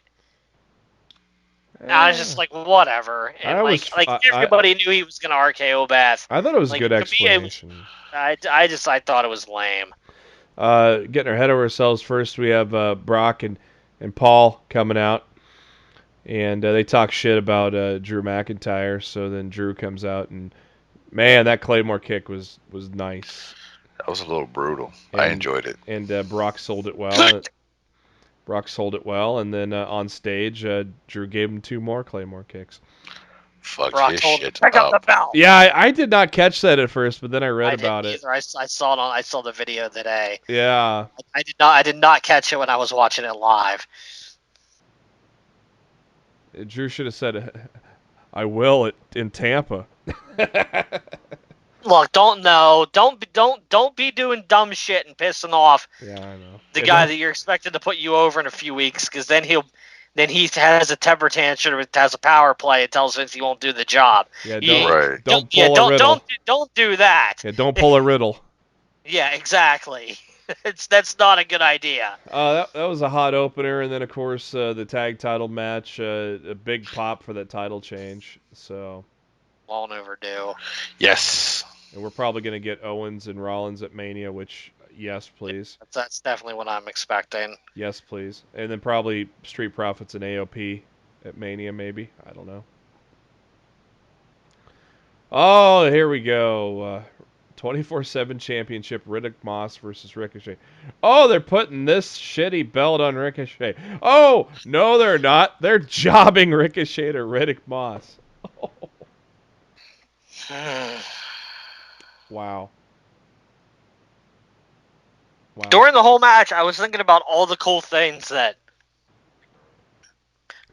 I was just like, whatever. And everybody knew he was going to RKO Beth. I thought it was a Like, good to me, explanation. I thought it was lame. Getting our head over ourselves first, we have Brock and Paul coming out. And they talk shit about Drew McIntyre. So then Drew comes out, and man, that Claymore kick was nice. That was a little brutal. And, I enjoyed it. And Brock sold it well. And then on stage, Drew gave him 2 more Claymore kicks. Fuck Brock his told him, shit pick up the belt. Yeah, I did not catch that at first, but then I read about it. I saw it I saw the video today. Yeah. I did not catch it when I was watching it live. Drew should have said, "I will in Tampa." Look, don't be doing dumb shit and pissing off Yeah, I know. the guy that you're expected to put you over in a few weeks, because then he has a temper tantrum, has a power play, and tells Vince he won't do the job. Yeah, Right. Don't do that. Yeah, don't pull a riddle. Yeah, exactly. That's not a good idea. That was a hot opener, and then of course the tag title match, a big pop for that title change. So Long overdue. Yes. and we're probably gonna get Owens and Rollins at Mania, which yes, please. That's definitely what I'm expecting. Yes, please. And then probably Street Profits and AOP at Mania, maybe. I don't know. Oh, here we go. 24/7 championship, Riddick Moss versus Ricochet. Oh, they're putting this shitty belt on Ricochet. Oh, no, they're not. They're jobbing Ricochet to Riddick Moss. Oh. Wow. During the whole match, I was thinking about all the cool things that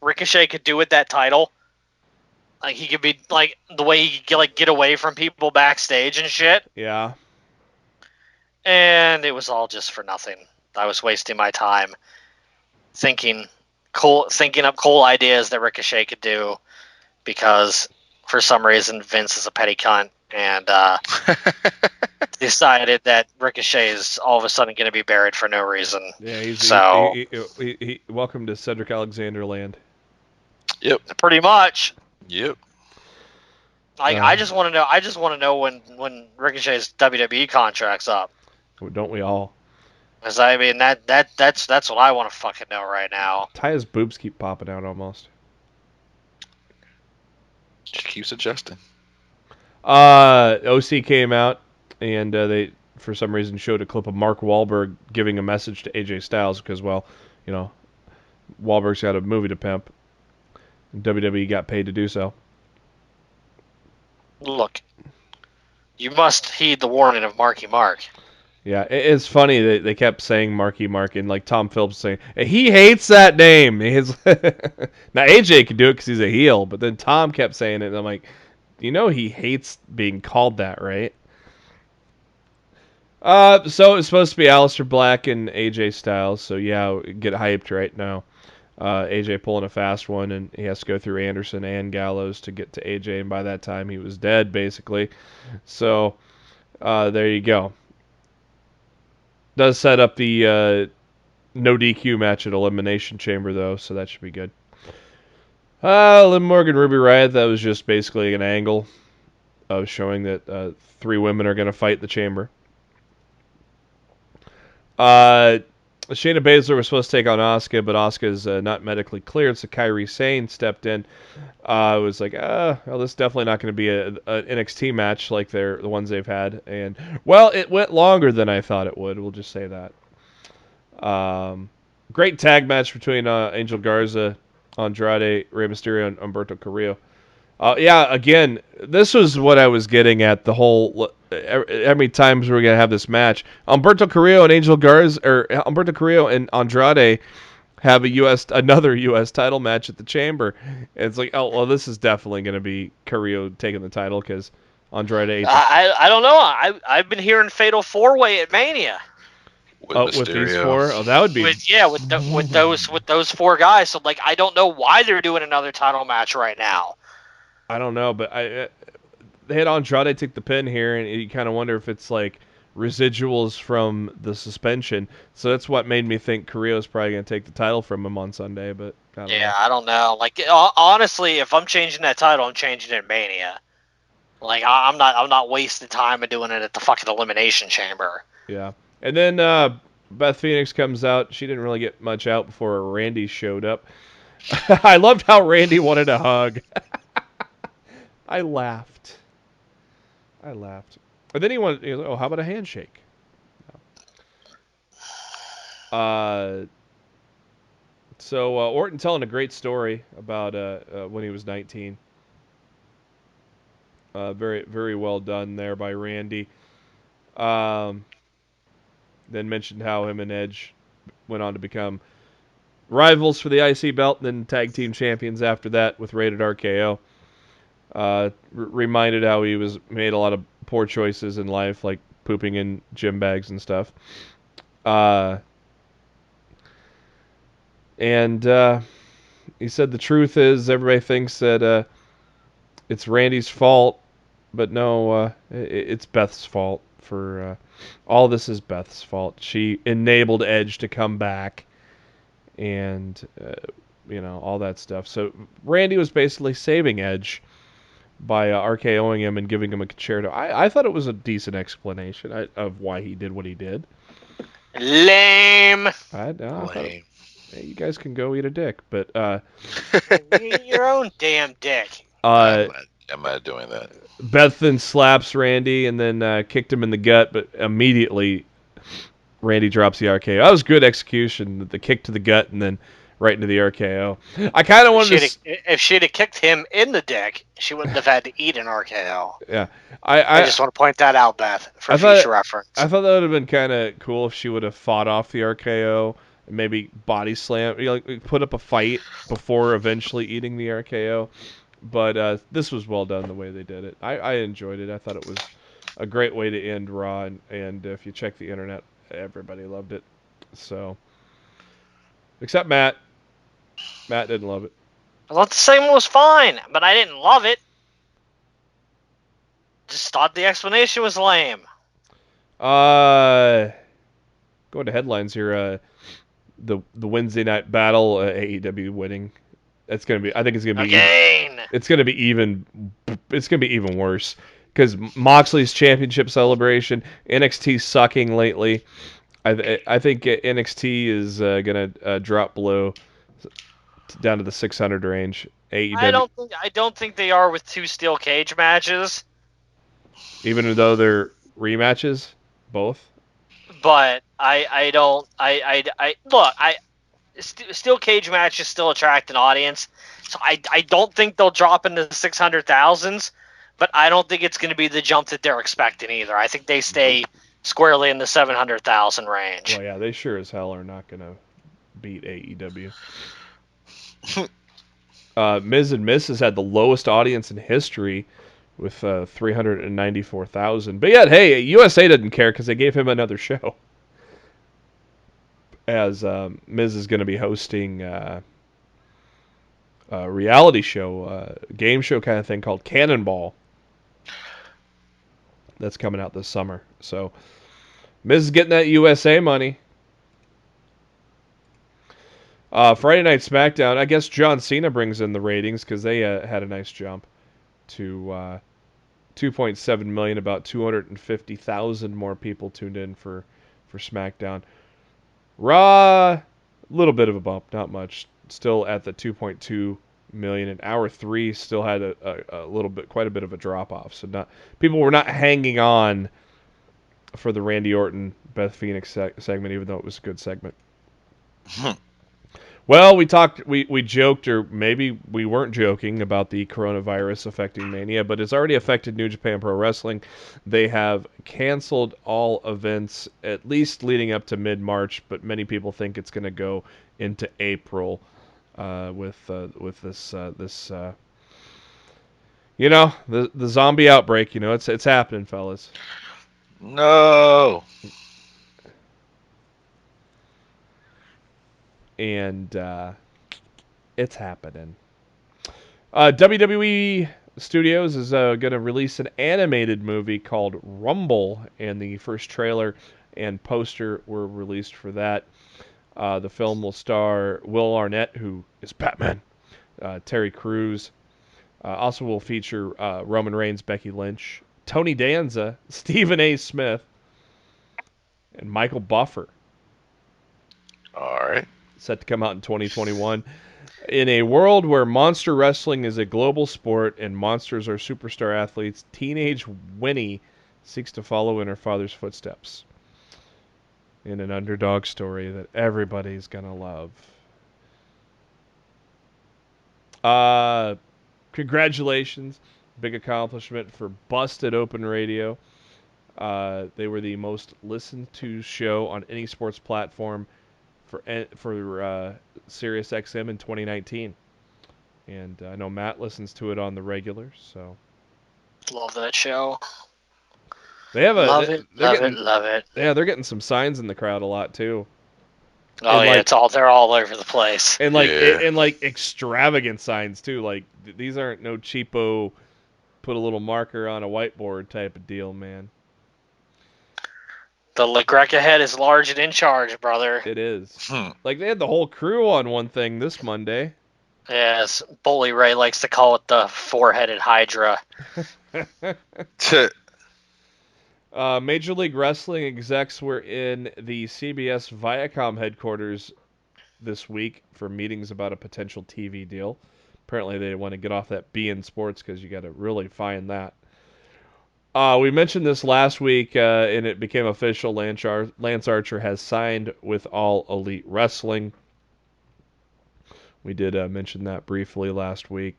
Ricochet could do with that title. Like, he could be, like, the way he could get away from people backstage and shit. Yeah. And it was all just for nothing. I was wasting my time thinking up cool ideas that Ricochet could do, because for some reason Vince is a petty cunt and decided that Ricochet is all of a sudden going to be buried for no reason. Yeah, he welcome to Cedric Alexander land. Yep. Pretty much. Yep. I just want to know when Ricochet's WWE contract's up. Don't we all? Because I mean that's what I want to fucking know right now. Taya's boobs keep popping out almost. She keeps adjusting. OC came out and they for some reason showed a clip of Mark Wahlberg giving a message to AJ Styles because, well, Wahlberg's got a movie to pimp. And WWE got paid to do so. Look, you must heed the warning of Marky Mark. Yeah, it's funny that they kept saying Marky Mark, and like Tom Phillips saying, he hates that name. Now AJ could do it because he's a heel, but then Tom kept saying it, and I'm like, he hates being called that, right? So it's supposed to be Aleister Black and AJ Styles, so yeah, get hyped right now. AJ pulling a fast one, and he has to go through Anderson and Gallows to get to AJ, and by that time he was dead, basically. So there you go. Does set up the no DQ match at Elimination Chamber, though, so that should be good. Liv Morgan, Ruby Riott, that was just basically an angle of showing that 3 women are going to fight the Chamber. Shayna Baszler was supposed to take on Asuka, but Asuka's not medically cleared, so Kairi Sane stepped in. It was like, well, this is definitely not going to be an NXT match like the ones they've had. And, well, it went longer than I thought it would. We'll just say that. Great tag match between Angel Garza, Andrade, Rey Mysterio, and Humberto Carrillo. Yeah, again, this was what I was getting at. The whole how many times we're gonna have this match. Humberto Carrillo and Humberto Carrillo and Andrade have another U.S. title match at the Chamber. And it's like, oh well, this is definitely gonna be Carrillo taking the title because Andrade. I don't know. I've been hearing Fatal 4-Way at Mania. With these 4, that would be with those 4 guys. So like, I don't know why they're doing another title match right now. I don't know, but they had Andrade take the pin here, and you kind of wonder if it's like residuals from the suspension. So that's what made me think Carrillo's probably going to take the title from him on Sunday. But I don't know. Like, honestly, if I'm changing that title, I'm changing it in Mania. Like, I'm not wasting time and doing it at the fucking Elimination Chamber. Yeah, and then Beth Phoenix comes out. She didn't really get much out before Randy showed up. I loved how Randy wanted a hug. I laughed. And then he was like, oh, how about a handshake? So Orton telling a great story about when he was 19. Very, very well done there by Randy. Then mentioned how him and Edge went on to become rivals for the IC belt, and then tag team champions after that with Rated RKO. Reminded how he made a lot of poor choices in life, like pooping in gym bags and stuff. And he said the truth is everybody thinks that it's Randy's fault, but no, it's Beth's fault. For all this is Beth's fault. She enabled Edge to come back, and all that stuff. So Randy was basically saving Edge by RKOing him and giving him a concerto. I thought it was a decent explanation of why he did what he did. Lame. Lame. You guys can go eat a dick, but eat your own damn dick. I'm not doing that. Beth then slaps Randy and then kicked him in the gut, but immediately Randy drops the RKO. That was good execution. The kick to the gut and then right into the RKO. I kind of wanted to... If she'd have kicked him in the dick, she wouldn't have had to eat an RKO. Yeah. I just want to point that out, Beth, for future reference. I thought that would have been kind of cool if she would have fought off the RKO and maybe body slam, put up a fight before eventually eating the RKO. But this was well done the way they did it. I enjoyed it. I thought it was a great way to end Raw, and if you check the internet, everybody loved it. So, except Matt. Matt didn't love it. I thought the segment was fine, but I didn't love it. Just thought the explanation was lame. Going to headlines here. The Wednesday night battle, AEW winning. That's gonna be. I think it's gonna be. It's gonna be even worse because Moxley's championship celebration, NXT sucking lately. I think NXT is gonna drop below down to the 600 range. AEW. I don't think they are with 2 steel cage matches. Even though they're rematches, both. But I don't. Look. Steel cage matches still attract an audience, so I don't think they'll drop into the 600,000s. But I don't think it's going to be the jump that they're expecting either. I think they stay squarely in the 700,000 range. Well, yeah, they sure as hell are not going to beat AEW. Miz and Miss has had the lowest audience in history with 394,000. But yet, hey, USA didn't care because they gave him another show. As Miz is going to be hosting reality show, game show kind of thing called Cannonball. That's coming out this summer. So Miz is getting that USA money. Friday Night SmackDown. I guess John Cena brings in the ratings because they had a nice jump to 2.7 million. About 250,000 more people tuned in for SmackDown. Raw, a little bit of a bump, not much. Still at the 2.2 million. And Hour 3 still had a little bit, quite a bit of a drop off. So people were not hanging on for the Randy Orton Beth Phoenix segment, even though it was a good segment. Well, we joked, or maybe we weren't joking about the coronavirus affecting Mania, but it's already affected New Japan Pro Wrestling. They have canceled all events, at least leading up to mid-March, but many people think it's going to go into April with this the zombie outbreak. It's happening, fellas. No. And it's happening. WWE Studios is going to release an animated movie called Rumble, and the first trailer and poster were released for that. The film will star Will Arnett, who is Batman, Terry Crews. Also will feature Roman Reigns, Becky Lynch, Tony Danza, Stephen A. Smith, and Michael Buffer. All right. Set to come out in 2021. In a world where monster wrestling is a global sport and monsters are superstar athletes, teenage Winnie seeks to follow in her father's footsteps in an underdog story that everybody's going to love. Congratulations. Big accomplishment for Busted Open Radio. They were the most listened to show on any sports platform for Sirius XM in 2019, and I know Matt listens to it on the regular. So love that show. They have love it. Yeah, they're getting some signs in the crowd a lot too. Oh and yeah, they're all over the place. And like extravagant signs too. Like these aren't no cheapo, put a little marker on a whiteboard type of deal, man. The LaGreca head is large and in charge, brother. It is. Like, they had the whole crew on one thing this Monday. Yes, Bully Ray likes to call it the four-headed Hydra. Major League Wrestling execs were in the CBS Viacom headquarters this week for meetings about a potential TV deal. Apparently, they want to get off that beIN Sports because you got to really find that. We mentioned this last week, and it became official. Lance Archer has signed with All Elite Wrestling. We did mention that briefly last week.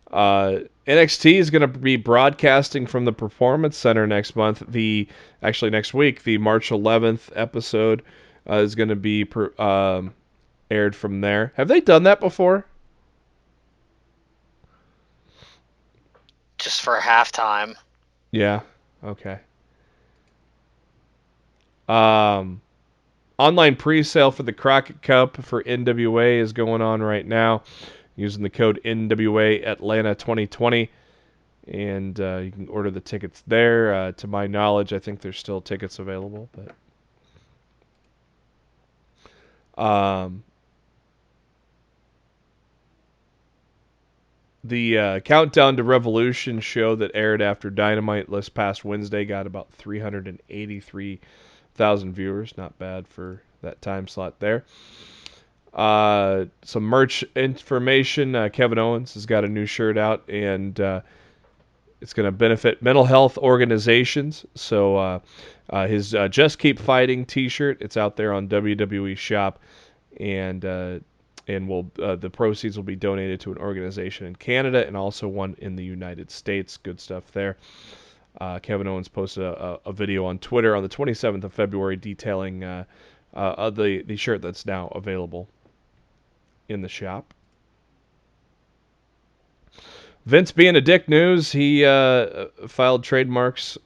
NXT is going to be broadcasting from the Performance Center next month. Next week, the March 11th episode is going to be aired from there. Have they done that before? Just for halftime. Yeah. Okay. Online pre-sale for the Crockett Cup for NWA is going on right now using the code NWA Atlanta 2020, and you can order the tickets there. To my knowledge, I think there's still tickets available, but the Countdown to Revolution show that aired after Dynamite this past Wednesday got about 383,000 viewers. Not bad for that time slot there. Some merch information. Kevin Owens has got a new shirt out, and it's going to benefit mental health organizations. So his Just Keep Fighting t-shirt, it's out there on WWE Shop, and the proceeds will be donated to an organization in Canada and also one in the United States. Good stuff there. Kevin Owens posted a video on Twitter on the 27th of February detailing the shirt that's now available in the shop. Vince being a dick news, he filed trademarks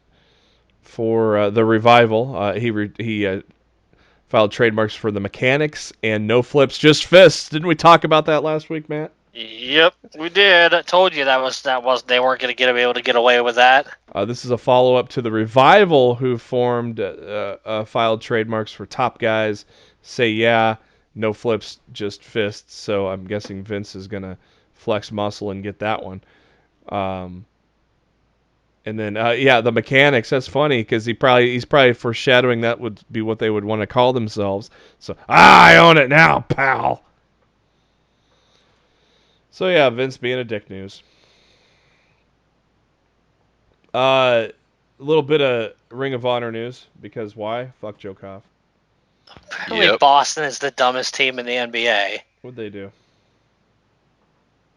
for the Revival. He filed trademarks for the Mechanics and No Flips, Just Fists. Didn't we talk about that last week, Matt? Yep, we did. I told you that was they weren't going to be able to get away with that. This is a follow-up to the Revival, who formed filed trademarks for Top Guys, Say Yeah, No Flips, Just Fists. So I'm guessing Vince is gonna flex muscle and get that one. And then the Mechanics. That's funny because he's probably foreshadowing that would be what they would want to call themselves. So I own it now, pal. So yeah, Vince being a dick news. A little bit of Ring of Honor news, because why? Fuck Joe Koff. Apparently, Yep. Boston is the dumbest team in the NBA. What'd they do?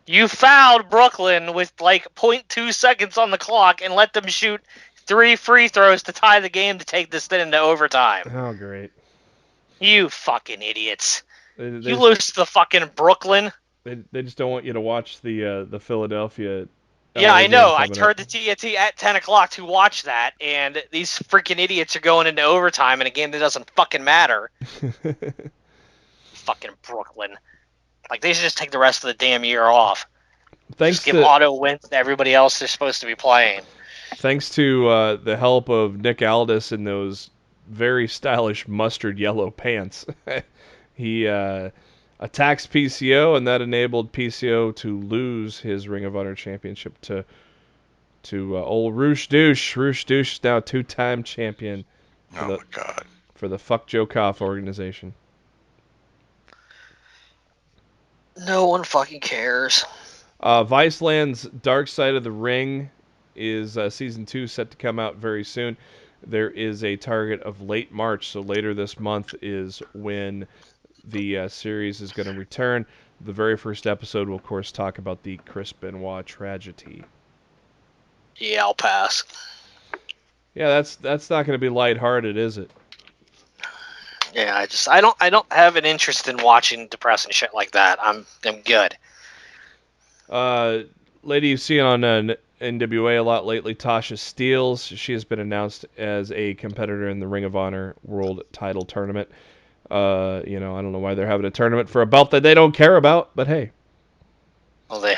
You fouled Brooklyn with like 0.2 seconds on the clock and let them shoot 3 free throws to tie the game to take this thing into overtime. Oh, great. You fucking idiots. They You lose to the fucking Brooklyn. They just don't want you to watch the Philadelphia. Yeah, LA I game know. I coming turned up. the TNT at 10 o'clock to watch that, and these freaking idiots are going into overtime in a game that doesn't fucking matter. Fucking Brooklyn. Like, they should just take the rest of the damn year off. Thanks Just give to auto wins to everybody else they're supposed to be playing. the help of Nick Aldis in those very stylish mustard yellow pants, he attacks PCO, and that enabled PCO to lose his Ring of Honor championship to old Roosh Douche. Roosh Douche is now two-time champion Oh my God. for the Fuck Joe Koff organization. No one fucking cares. Viceland's Dark Side of the Ring is season 2 set to come out very soon. There is a target of late March, so later this month is when the series is going to return. The very first episode will, of course, talk about the Chris Benoit tragedy. Yeah, I'll pass. Yeah, that's not going to be lighthearted, is it? Yeah, I don't have an interest in watching depressing shit like that. I'm good. Lady you've seen on NWA a lot lately, Tasha Steelz. She has been announced as a competitor in the Ring of Honor World Title Tournament. I don't know why they're having a tournament for a belt that they don't care about, but hey. Well, they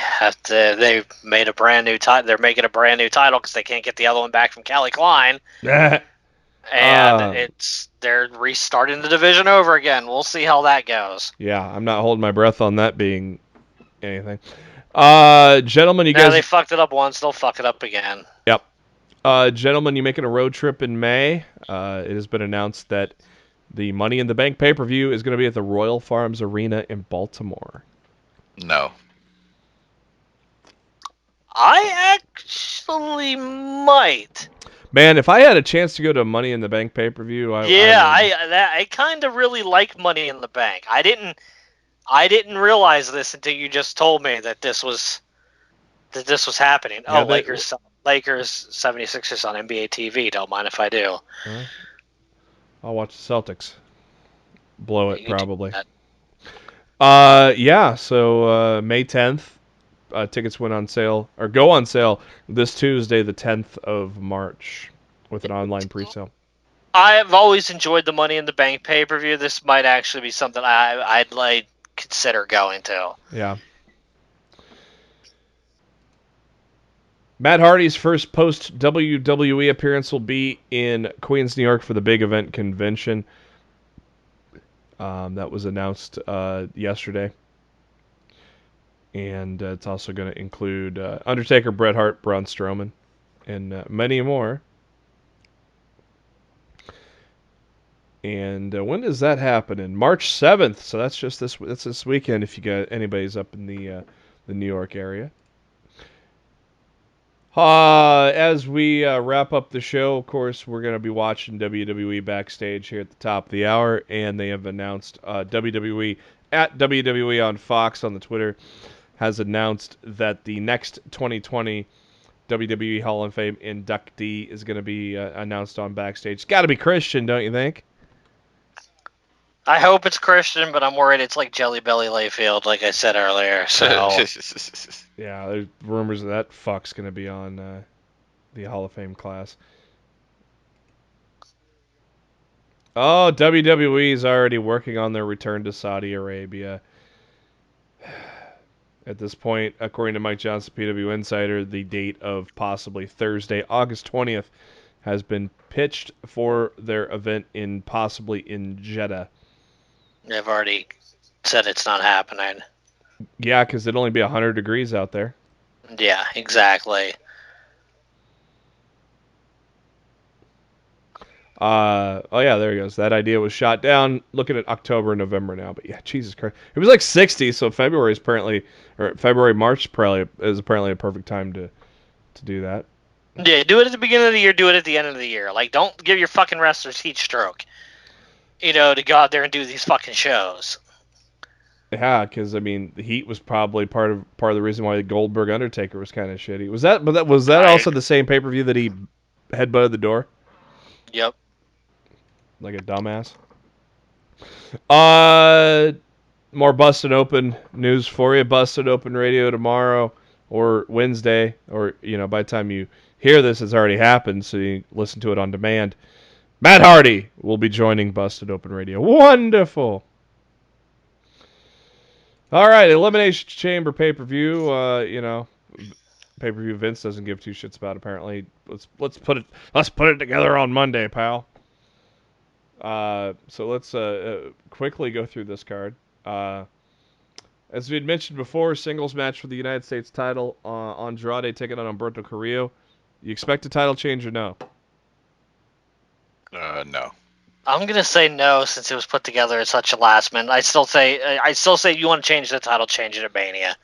made a brand new title. They're making a brand new title because they can't get the other one back from Kelly Klein. And they're restarting the division over again. We'll see how that goes. Yeah, I'm not holding my breath on that being anything. Gentlemen, They fucked it up once. They'll fuck it up again. Yep. Gentlemen, you making a road trip in May? It has been announced that the Money in the Bank pay-per-view is going to be at the Royal Farms Arena in Baltimore. No. I actually might. Man, if I had a chance to go to Money in the Bank pay-per-view, I kind of really like Money in the Bank. I didn't realize this until you just told me that this was happening. Yeah, Lakers 76ers on NBA TV. Don't mind if I do. I'll watch the Celtics. Blow it, probably. So May 10th, tickets went on sale, or go on sale, this Tuesday, the 10th of March, with an online pre-sale. I've always enjoyed the Money in the Bank pay-per-view. This might actually be something I'd like consider going to. Yeah. Matt Hardy's first post-WWE appearance will be in Queens, New York for the Big Event Convention. That was announced yesterday. And it's also going to include Undertaker, Bret Hart, Braun Strowman, and many more. And when does that happen? In March 7th. So that's just this weekend if you got anybody's up in the New York area. As we wrap up the show, of course, we're going to be watching WWE Backstage here at the top of the hour, and they have announced WWE at WWE on Fox on the Twitter has announced that the next 2020 WWE Hall of Fame inductee is going to be announced on Backstage. It's got to be Christian, don't you think? I hope it's Christian, but I'm worried it's like Jelly Belly Layfield, like I said earlier. So yeah, there's rumors that fuck's going to be on the Hall of Fame class. Oh, WWE is already working on their return to Saudi Arabia. At this point, according to Mike Johnson, PW Insider, the date of possibly Thursday, August 20th, has been pitched for their event possibly in Jeddah. They've already said it's not happening. Yeah, because it'd only be 100 degrees out there. Yeah, exactly. Oh yeah, there he goes. That idea was shot down. Looking at October and November now, but yeah, Jesus Christ, it was like 60. So February, March is apparently a perfect time to do that. Yeah, do it at the beginning of the year. Do it at the end of the year. Like, don't give your fucking wrestlers heat stroke. To go out there and do these fucking shows. Yeah, because I mean, the heat was probably part of the reason why the Goldberg Undertaker was kind of shitty. Was that also the same pay-per-view that he headbutted the door? Yep. Like a dumbass. More Busted Open news for you. Busted Open Radio tomorrow or Wednesday, or by the time you hear this, it's already happened, so you listen to it on demand. Matt Hardy will be joining Busted Open Radio. Wonderful. All right, Elimination Chamber pay-per-view. Pay-per-view Vince doesn't give two shits about. Apparently, let's put it together on Monday, pal. So let's quickly go through this card. As we had mentioned before, singles match for the United States title. Andrade taking on Humberto Carrillo. You expect a title change or no? No. I'm gonna say no, since it was put together at such a last minute. I still say you want to change the title, change it at Mania.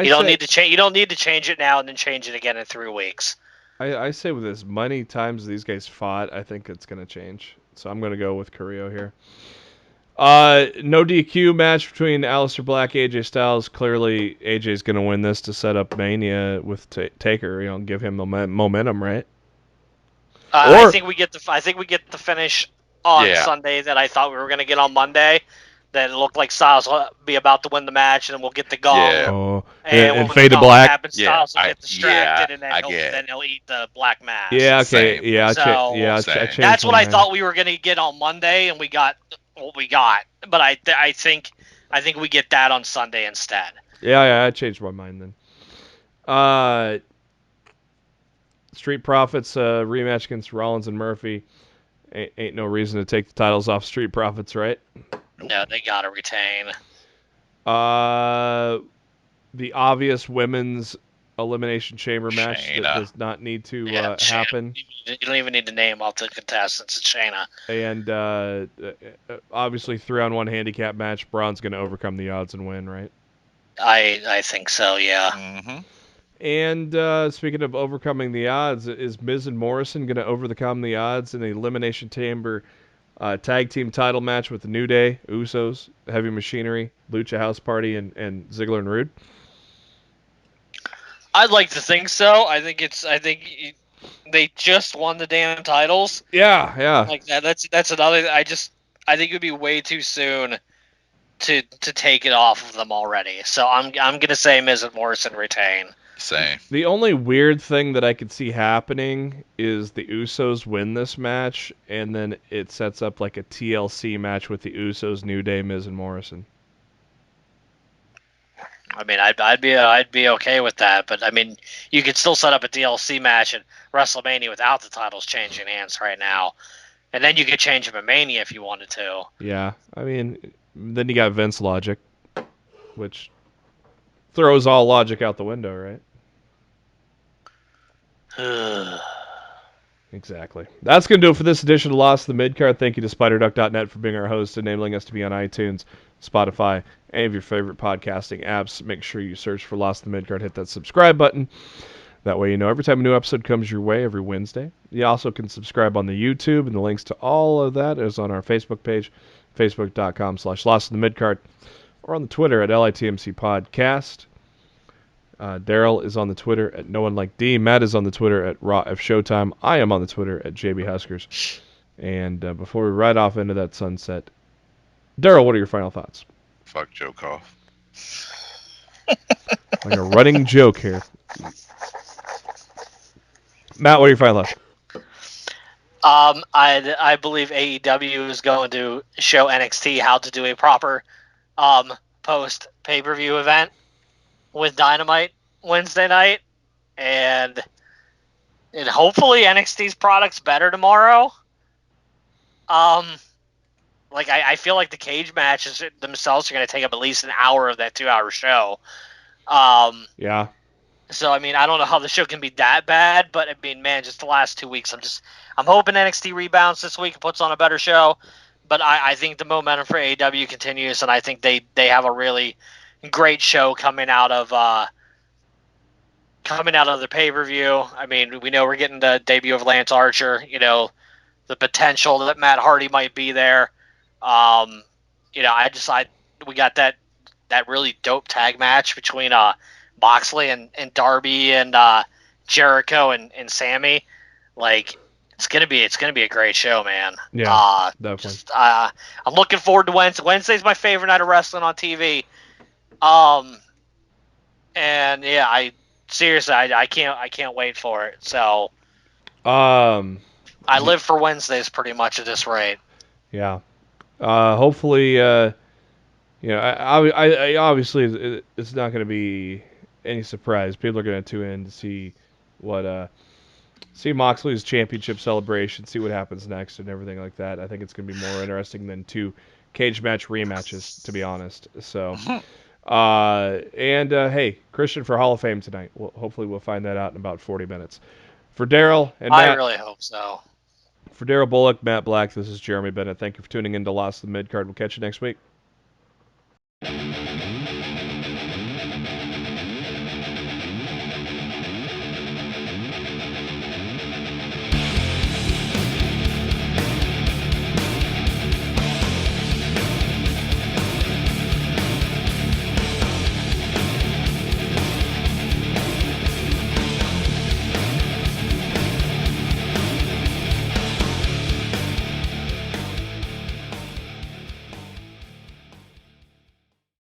You don't need to change. You don't need to change it now and then change it again in 3 weeks. I say with as many times these guys fought, I think it's gonna change. So I'm gonna go with Carrillo here. No DQ match between Aleister Black, AJ Styles. Clearly, AJ's gonna win this to set up Mania with Taker. Give him momentum, right? I think we get the finish on Sunday that I thought we were gonna get on Monday. That it looked like Styles will be about to win the match, and then we'll get the gong. Yeah. And fade to black. Happens, Styles will get distracted, and then he'll eat the black mask. Yeah. Okay. Same. Yeah. So, I that's what I thought we were gonna get on Monday, and we got what we got. But I think we get that on Sunday instead. Yeah. I changed my mind then. Street Profits rematch against Rollins and Murphy. Ain't no reason to take the titles off Street Profits, right? No, they gotta retain. The obvious women's Elimination Chamber match Shayna. that does not need to happen. You don't even need to name all the contestants. It's Shayna. And obviously 3-on-1 handicap match. Braun's going to overcome the odds and win, right? I think so, yeah. Mm-hmm. And speaking of overcoming the odds, is Miz and Morrison going to overcome the odds in the Elimination Chamber tag team title match with the New Day, Usos, Heavy Machinery, Lucha House Party, and Ziggler and Rude? I'd like to think so. I think they just won the damn titles. Yeah. Like that's another. I think it would be way too soon to take it off of them already. So I'm gonna say Miz and Morrison retain. Same. The only weird thing that I could see happening is the Usos win this match, and then it sets up like a TLC match with the Usos, New Day, Miz, and Morrison. I mean, I'd be okay with that, but I mean, you could still set up a DLC match at WrestleMania without the titles changing hands right now, and then you could change them at Mania if you wanted to. Yeah, I mean, then you got Vince logic, which throws all logic out the window, right? Exactly. That's going to do it for this edition of Lost in the Midcard. Thank you to SpiderDuck.net for being our host, enabling us to be on iTunes, Spotify, any of your favorite podcasting apps. Make sure you search for Lost in the Midcard. Hit that subscribe button. That way you know every time a new episode comes your way every Wednesday. You also can subscribe on the YouTube, and the links to all of that is on our Facebook page, facebook.com/Lost in the Midcard, or on the Twitter at LITMC Podcast. Darryl is on the Twitter at No One Like D. Matt is on the Twitter at Raw F Showtime. I am on the Twitter at JB Huskers. And before we ride off into that sunset, Darryl, what are your final thoughts? Fuck Joe Koff. Like a running joke here. Matt, what are your final thoughts? I believe AEW is going to show NXT how to do a proper post pay-per-view event with Dynamite Wednesday night, and hopefully NXT's product's better tomorrow. Like I feel like the cage matches themselves are going to take up at least an hour of that 2-hour show. Yeah. So I mean, I don't know how the show can be that bad, but I mean, man, just the last 2 weeks, I'm hoping NXT rebounds this week and puts on a better show. But I think the momentum for AEW continues, and I think they have a really great show coming out of the pay-per-view. I mean, we know we're getting the debut of Lance Archer. You know, the potential that Matt Hardy might be there. You know, we got that really dope tag match between Moxley and Darby and Jericho and Sammy. Like, it's gonna be a great show, man. Yeah, definitely. I'm looking forward to Wednesday. Wednesday's my favorite night of wrestling on TV. And yeah, I can't wait for it. So I live for Wednesdays pretty much at this rate. Yeah. Hopefully, I obviously it's not going to be any surprise. People are going to tune in to see what see Moxley's championship celebration, see what happens next, and everything like that. I think it's going to be more interesting than 2 cage match rematches, to be honest. So, hey, Christian for Hall of Fame tonight. Hopefully we'll find that out in about 40 minutes. For Darryl and Matt, I really hope so. For Darryl Bullock, Matt Black, this is Jeremy Bennett. Thank you for tuning in to Lost in the Midcard. We'll catch you next week.